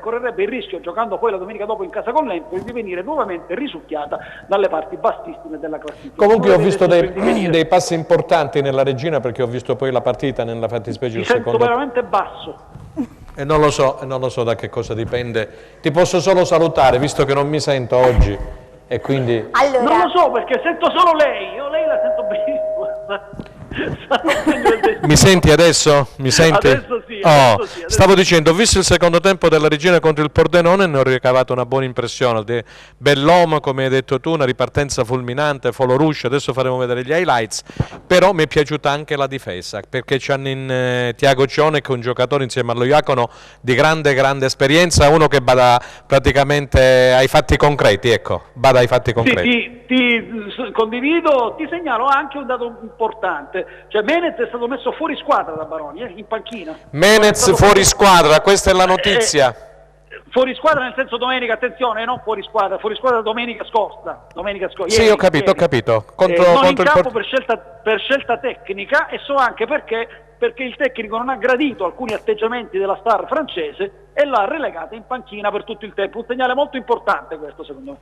correrebbe il rischio, giocando poi la domenica dopo in casa con l'Empoli, di venire nuovamente risucchiata dalle parti bassissime della classifica. Comunque ho visto dei passi importanti nella regina, perché ho visto poi la partita nella fattispecie il secondo. Mi sento veramente basso. E non lo so da che cosa dipende. Ti posso solo salutare, visto che non mi sento oggi. E quindi... Allora... Non lo so, perché sento solo lei, io lei la sento benissimo. Mi senti adesso? Mi senti? Adesso sì, adesso stavo dicendo, ho visto il secondo tempo della regina contro il Pordenone e ne ho ricavato una buona impressione. Bell'uomo, come hai detto tu, una ripartenza fulminante, Foloruscio, adesso faremo vedere gli highlights, però mi è piaciuta anche la difesa, perché c'hanno in Tiago Cione, che è un giocatore insieme allo Iacono di grande esperienza, uno che bada praticamente ai fatti concreti, ecco, bada ai fatti concreti. Sì, ti condivido, ti segnalo anche un dato importante, cioè Menez è stato messo fuori squadra da Baroni, in panchina. Menez fuori squadra, questa è la notizia. Fuori squadra nel senso domenica, attenzione, non fuori squadra domenica scorsa. Sì, ieri, ho capito. Non in campo per scelta tecnica, e so anche perché il tecnico non ha gradito alcuni atteggiamenti della star francese e l'ha relegata in panchina per tutto il tempo. Un segnale molto importante questo, secondo me.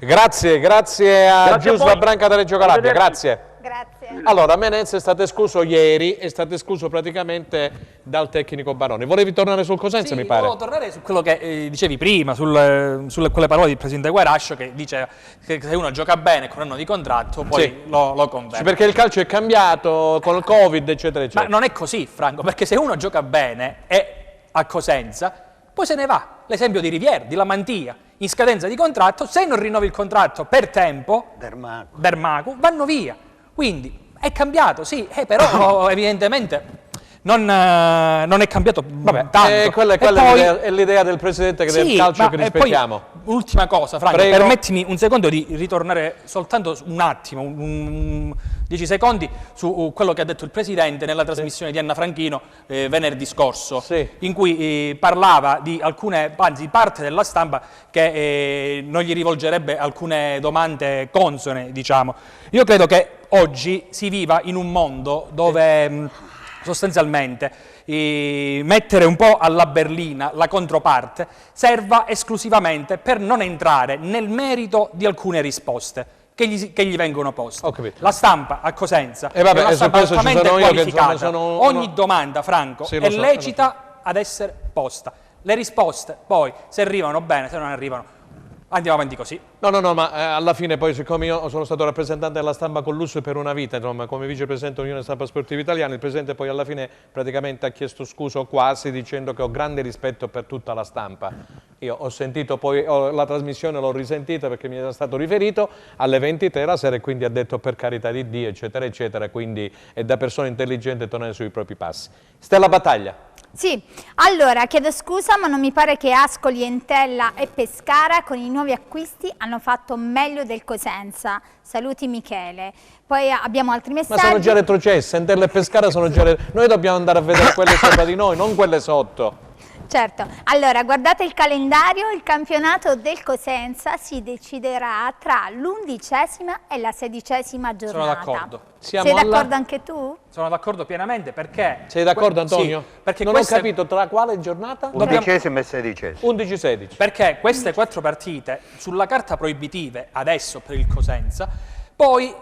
Grazie a Giusva Branca da Reggio Calabria, grazie. Allora, Menez è stato escluso ieri, è stato escluso praticamente dal tecnico Baroni. Volevi tornare sul Cosenza, mi pare? Volevo tornare su quello che dicevi prima, sulle quelle parole del presidente Guarascio, che dice che se uno gioca bene con un anno di contratto poi lo converte. Sì, perché il calcio è cambiato con il Covid, eccetera, eccetera. Ma non è così, Franco, perché se uno gioca bene e a Cosenza, poi se ne va. L'esempio di Rivière, di Lamantia, in scadenza di contratto, se non rinnovi il contratto per tempo, Bermacu, vanno via. Quindi è cambiato, sì, però evidentemente non è cambiato tanto. Quella è l'idea del Presidente del calcio che rispettiamo. Poi, ultima cosa, Franco, permettimi un secondo di ritornare soltanto un attimo, 10 secondi, su quello che ha detto il Presidente nella trasmissione di Anna Franchino venerdì scorso, in cui parlava di parte della stampa che non gli rivolgerebbe alcune domande consone, diciamo. Io credo che oggi si viva in un mondo dove sostanzialmente mettere un po' alla berlina la controparte serva esclusivamente per non entrare nel merito di alcune risposte. che gli vengono poste. Ho capito. La stampa a Cosenza E vabbè, è una su stampa questo ci altamente sono io che, qualificata. insomma, sono Ogni domanda, Franco, Sì, è lo so, lecita ad essere posta. Le risposte poi, se arrivano bene, se non arrivano, andiamo avanti così. No, ma alla fine poi, siccome io sono stato rappresentante della stampa con Lusso per una vita, insomma, come vicepresidente dell'Unione Stampa Sportiva Italiana, il presidente poi alla fine praticamente ha chiesto scusa o quasi, dicendo che ho grande rispetto per tutta la stampa. Io ho sentito poi, la trasmissione l'ho risentita perché mi era stato riferito alle 23 la sera e quindi ha detto per carità di Dio, eccetera, eccetera, quindi è da persona intelligente tornare sui propri passi. Stella Battaglia. Sì, allora chiedo scusa ma non mi pare che Ascoli, Entella e Pescara con i nuovi acquisti hanno fatto meglio del Cosenza. Saluti Michele. Poi abbiamo altri messaggi. Ma sono già retrocesse, Entella e Pescara sono già Noi dobbiamo andare a vedere quelle sopra di noi, non quelle sotto. Certo, allora guardate il calendario, il campionato del Cosenza si deciderà tra l'11ª e la 16ª giornata. Sono d'accordo. Sei d'accordo anche tu? Sono d'accordo pienamente perché... Sei d'accordo Antonio? Sì, perché non ho capito tra quale giornata? 11ª e 16ª. 11-16. Perché queste 4 partite, sulla carta proibitive adesso per il Cosenza, poi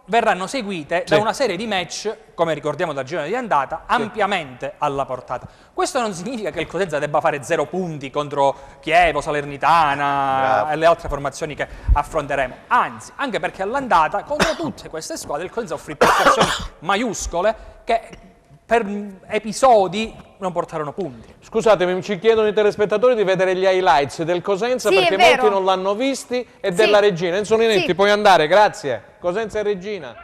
verranno seguite da una serie di match, come ricordiamo dal girone di andata, ampiamente alla portata. Questo non significa che il Cosenza debba fare 0 punti contro Chievo, Salernitana e le altre formazioni che affronteremo. Anzi, anche perché all'andata, contro tutte queste squadre, il Cosenza offrì prestazioni maiuscole che per episodi non portarono punti. Scusatemi, ci chiedono i telespettatori di vedere gli highlights del Cosenza, sì, perché molti non l'hanno visti, e della Regina. Enzo Ninetti, puoi andare, grazie. Cosenza e Regina.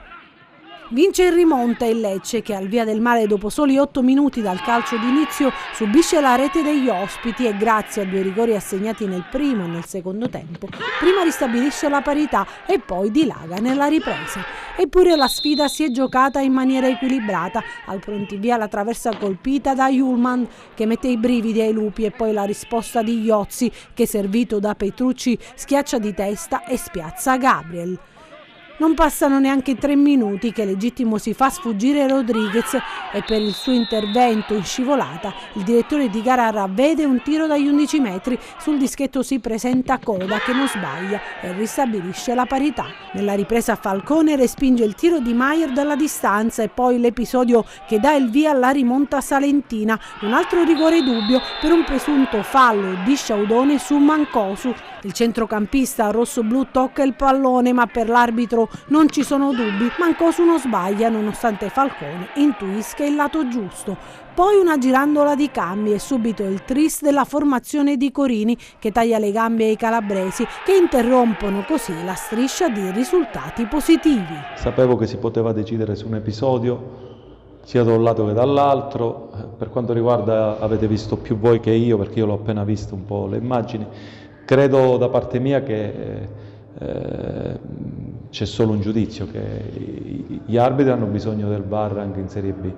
Vince in rimonta il Lecce che al Via del Mare dopo soli 8 minuti dal calcio d'inizio subisce la rete degli ospiti e grazie a 2 rigori assegnati nel primo e nel secondo tempo prima ristabilisce la parità e poi dilaga nella ripresa. Eppure la sfida si è giocata in maniera equilibrata, al prontivia la traversa colpita da Julman che mette i brividi ai lupi e poi la risposta di Iozzi che servito da Petrucci schiaccia di testa e spiazza Gabriel. Non passano neanche 3 minuti che Legittimo si fa sfuggire Rodriguez e per il suo intervento in scivolata il direttore di gara ravvede un tiro dagli 11 metri, sul dischetto si presenta Coda che non sbaglia e ristabilisce la parità. Nella ripresa Falcone respinge il tiro di Maier dalla distanza e poi l'episodio che dà il via alla rimonta salentina, un altro rigore dubbio per un presunto fallo di Sciaudone su Mancosu. Il centrocampista rosso-blu tocca il pallone ma per l'arbitro non ci sono dubbi, Mancosu non sbaglia nonostante Falcone intuisca il lato giusto. Poi una girandola di cambi e subito il tris della formazione di Corini che taglia le gambe ai calabresi che interrompono così la striscia di risultati positivi. Sapevo che si poteva decidere su un episodio sia da un lato che dall'altro. Per quanto riguarda, avete visto più voi che io perché io l'ho appena visto un po' le immagini, credo da parte mia che c'è solo un giudizio, che gli arbitri hanno bisogno del VAR anche in Serie B.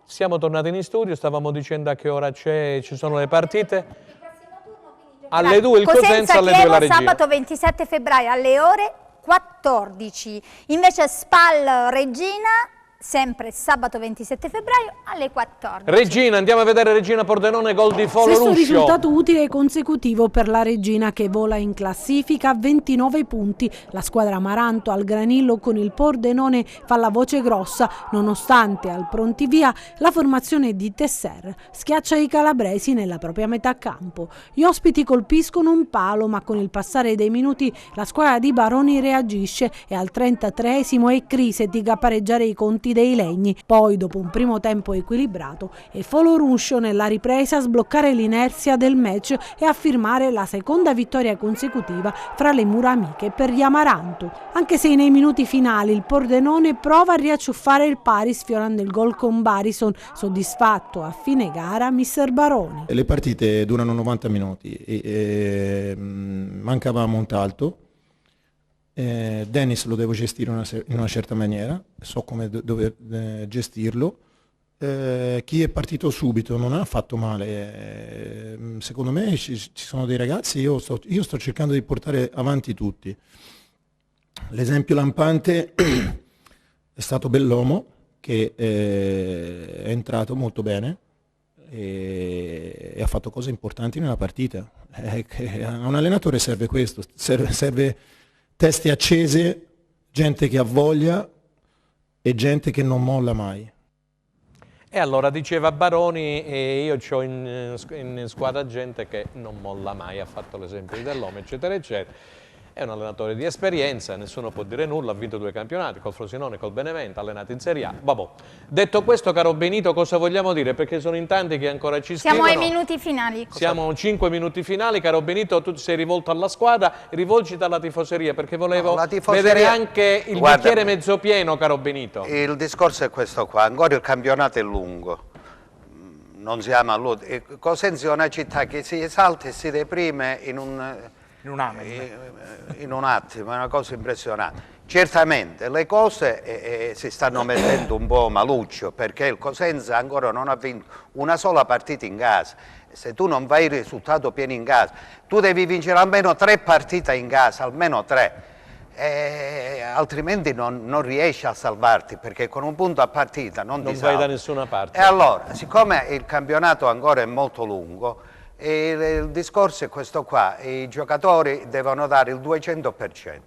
Siamo tornati in studio, stavamo dicendo a che ora ci sono le partite. Alle 2 il Cosenza, alle 2 la Regina. Sabato 27 febbraio alle ore 14. Invece Spal Regina sempre sabato 27 febbraio alle 14. Regina, andiamo a vedere Regina Pordenone, gol di Folo Stesso Ruscio. risultato utile e consecutivo per la Regina che vola in classifica a 29 punti. La squadra Amaranto al Granillo con il Pordenone fa la voce grossa, nonostante al prontivia la formazione di Tesser schiaccia i calabresi nella propria metà campo. Gli ospiti colpiscono un palo, ma con il passare dei minuti la squadra di Baroni reagisce e al 33esimo è Crisetic a pareggiare i conti dei Legni. Poi dopo un primo tempo equilibrato è Folo Ruscio nella ripresa a sbloccare l'inerzia del match e a firmare la seconda vittoria consecutiva fra le mura amiche per gli Amaranto, anche se nei minuti finali il Pordenone prova a riacciuffare il pari sfiorando il gol con Barison. Soddisfatto a fine gara mister Baroni. Le partite durano 90 minuti e mancava Montalto. Dennis lo devo gestire in una certa maniera, so come dover gestirlo. Chi è partito subito non ha fatto male, secondo me ci sono dei ragazzi, io sto cercando di portare avanti tutti. L'esempio lampante è stato Bellomo che è entrato molto bene, e ha fatto cose importanti nella partita. A un allenatore serve questo, serve teste accese, gente che ha voglia e gente che non molla mai. E allora diceva Baroni, e io ho in squadra gente che non molla mai, ha fatto l'esempio di Dell'Ome, eccetera, eccetera. È un allenatore di esperienza, nessuno può dire nulla, ha vinto 2 campionati, col Frosinone, col Benevento, allenato in Serie A. Vabbè. Detto questo, caro Benito, cosa vogliamo dire? Perché sono in tanti che ancora ci scrivono. Siamo ai minuti finali. Siamo 5 minuti finali, caro Benito, tu ti sei rivolto alla squadra, rivolgiti alla tifoseria, perché volevo vedere anche il bicchiere mezzo pieno, caro Benito. Il discorso è questo qua, ancora il campionato è lungo, non siamo all'ultimo. Cosenza è una città che si esalta e si deprime in un attimo, è una cosa impressionante. Certamente le cose si stanno mettendo un po' maluccio, perché il Cosenza ancora non ha vinto una sola partita in casa. Se tu non fai il risultato pieno in casa, tu devi vincere almeno 3 partite in casa, almeno 3. Altrimenti non riesci a salvarti, perché con un punto a partita non ti salvi. Non vai da nessuna parte. E allora, siccome il campionato ancora è molto lungo, il discorso è questo qua, i giocatori devono dare il 200%.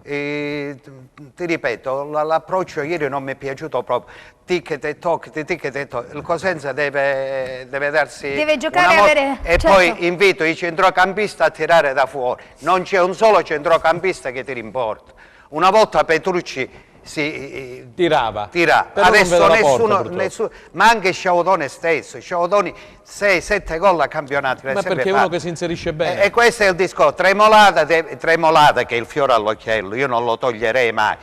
Ti ripeto, l'approccio ieri non mi è piaciuto proprio, ticket e toc, il Cosenza deve darsi, deve giocare e avere, e certo. Poi invito i centrocampisti a tirare da fuori, non c'è un solo centrocampista che tiri in porta. Una volta Petrucci si tirava. Adesso nessuno, ma anche Sciaudone stesso, Sciaudoni 6-7 gol a campionati. Ma perché è uno che si inserisce bene. E questo è il discorso. Tremolata che è il fiore all'occhiello, io non lo toglierei mai.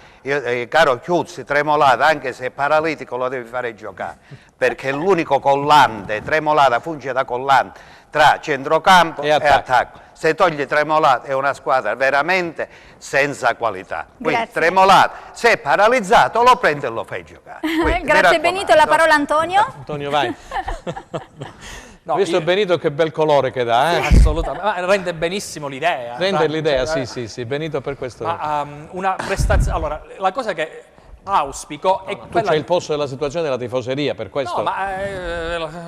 Caro Chiuzzi, Tremolata, anche se è paralitico, lo devi fare giocare, perché è l'unico collante, Tremolata funge da collante tra centrocampo e attacco. Se togli Tremolata è una squadra veramente senza qualità. Quindi Tremolata, se è paralizzato, lo prendi e lo fai giocare. Quindi, grazie Benito, la parola Antonio. Antonio, vai. No, visto Benito che bel colore che dà, Assolutamente, ma rende benissimo l'idea. Rende l'idea, sì, Benito per questo. Ma una prestazione, allora, la cosa che auspico è quella... C'è il posto della situazione della tifoseria, per questo... No, ma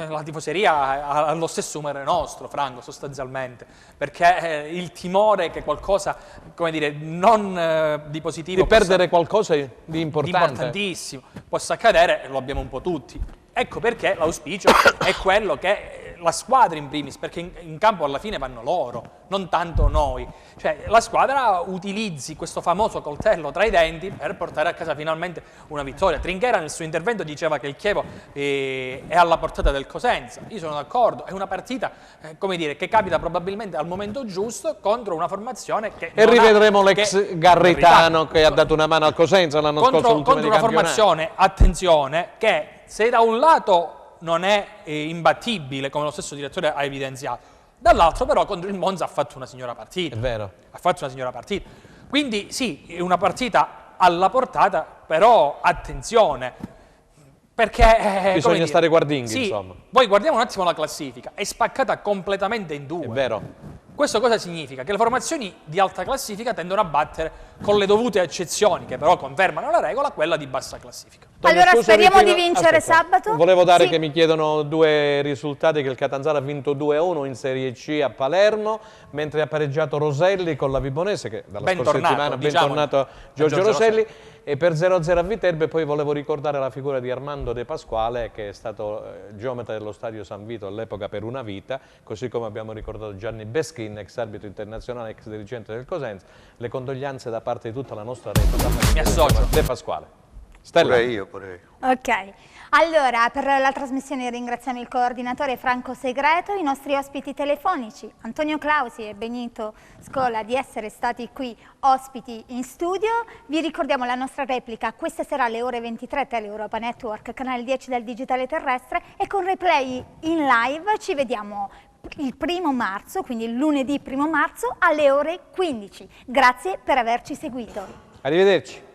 la tifoseria ha lo stesso umore nostro, Franco, sostanzialmente, perché il timore che qualcosa, come dire, non di positivo... Di perdere qualcosa di importante. Di importantissimo, possa accadere, lo abbiamo un po' tutti. Ecco perché l'auspicio è quello che la squadra in primis, perché in campo alla fine vanno loro, non tanto noi. Cioè la squadra utilizzi questo famoso coltello tra i denti per portare a casa finalmente una vittoria. Trinchera nel suo intervento diceva che il Chievo è alla portata del Cosenza. Io sono d'accordo, è una partita come dire, che capita probabilmente al momento giusto contro una formazione che... E rivedremo l'ex Garritano che ha dato una mano al Cosenza l'anno scorso. Contro una formazione, attenzione, che se da un lato non è imbattibile, come lo stesso direttore ha evidenziato, dall'altro però contro il Monza ha fatto una signora partita. È vero. Ha fatto una signora partita. Quindi sì, è una partita alla portata, però attenzione, perché... Bisogna stare guardinghi, insomma. Poi guardiamo un attimo la classifica, è spaccata completamente in 2. È vero. Questo cosa significa? Che le formazioni di alta classifica tendono a battere con le dovute eccezioni, che però confermano la regola, quella di bassa classifica. Allora speriamo di vincere sabato. Volevo dare che mi chiedono 2 risultati, che il Catanzaro ha vinto 2-1 in Serie C a Palermo, mentre ha pareggiato Roselli con la Vibonese, che dalla scorsa settimana, bentornato Giorgio Roselli, e per 0-0 a Viterbo. E poi volevo ricordare la figura di Armando De Pasquale, che è stato geometra dello Stadio San Vito all'epoca per una vita, così come abbiamo ricordato Gianni Beschin, ex arbitro internazionale, ex dirigente del Cosenza. Le condoglianze da parte di tutta la nostra rete. Mi associo. De Pasquale. Stella. Pure io. Ok, allora per la trasmissione ringraziamo il coordinatore Franco Segreto, i nostri ospiti telefonici Antonio Clausi e Benito Scola di essere stati qui ospiti in studio. Vi ricordiamo la nostra replica questa sera alle ore 23 Tele Europa Network, canale 10 del digitale terrestre, e con replay in live ci vediamo il 1° marzo, quindi il lunedì 1° marzo alle ore 15. Grazie per averci seguito. Arrivederci.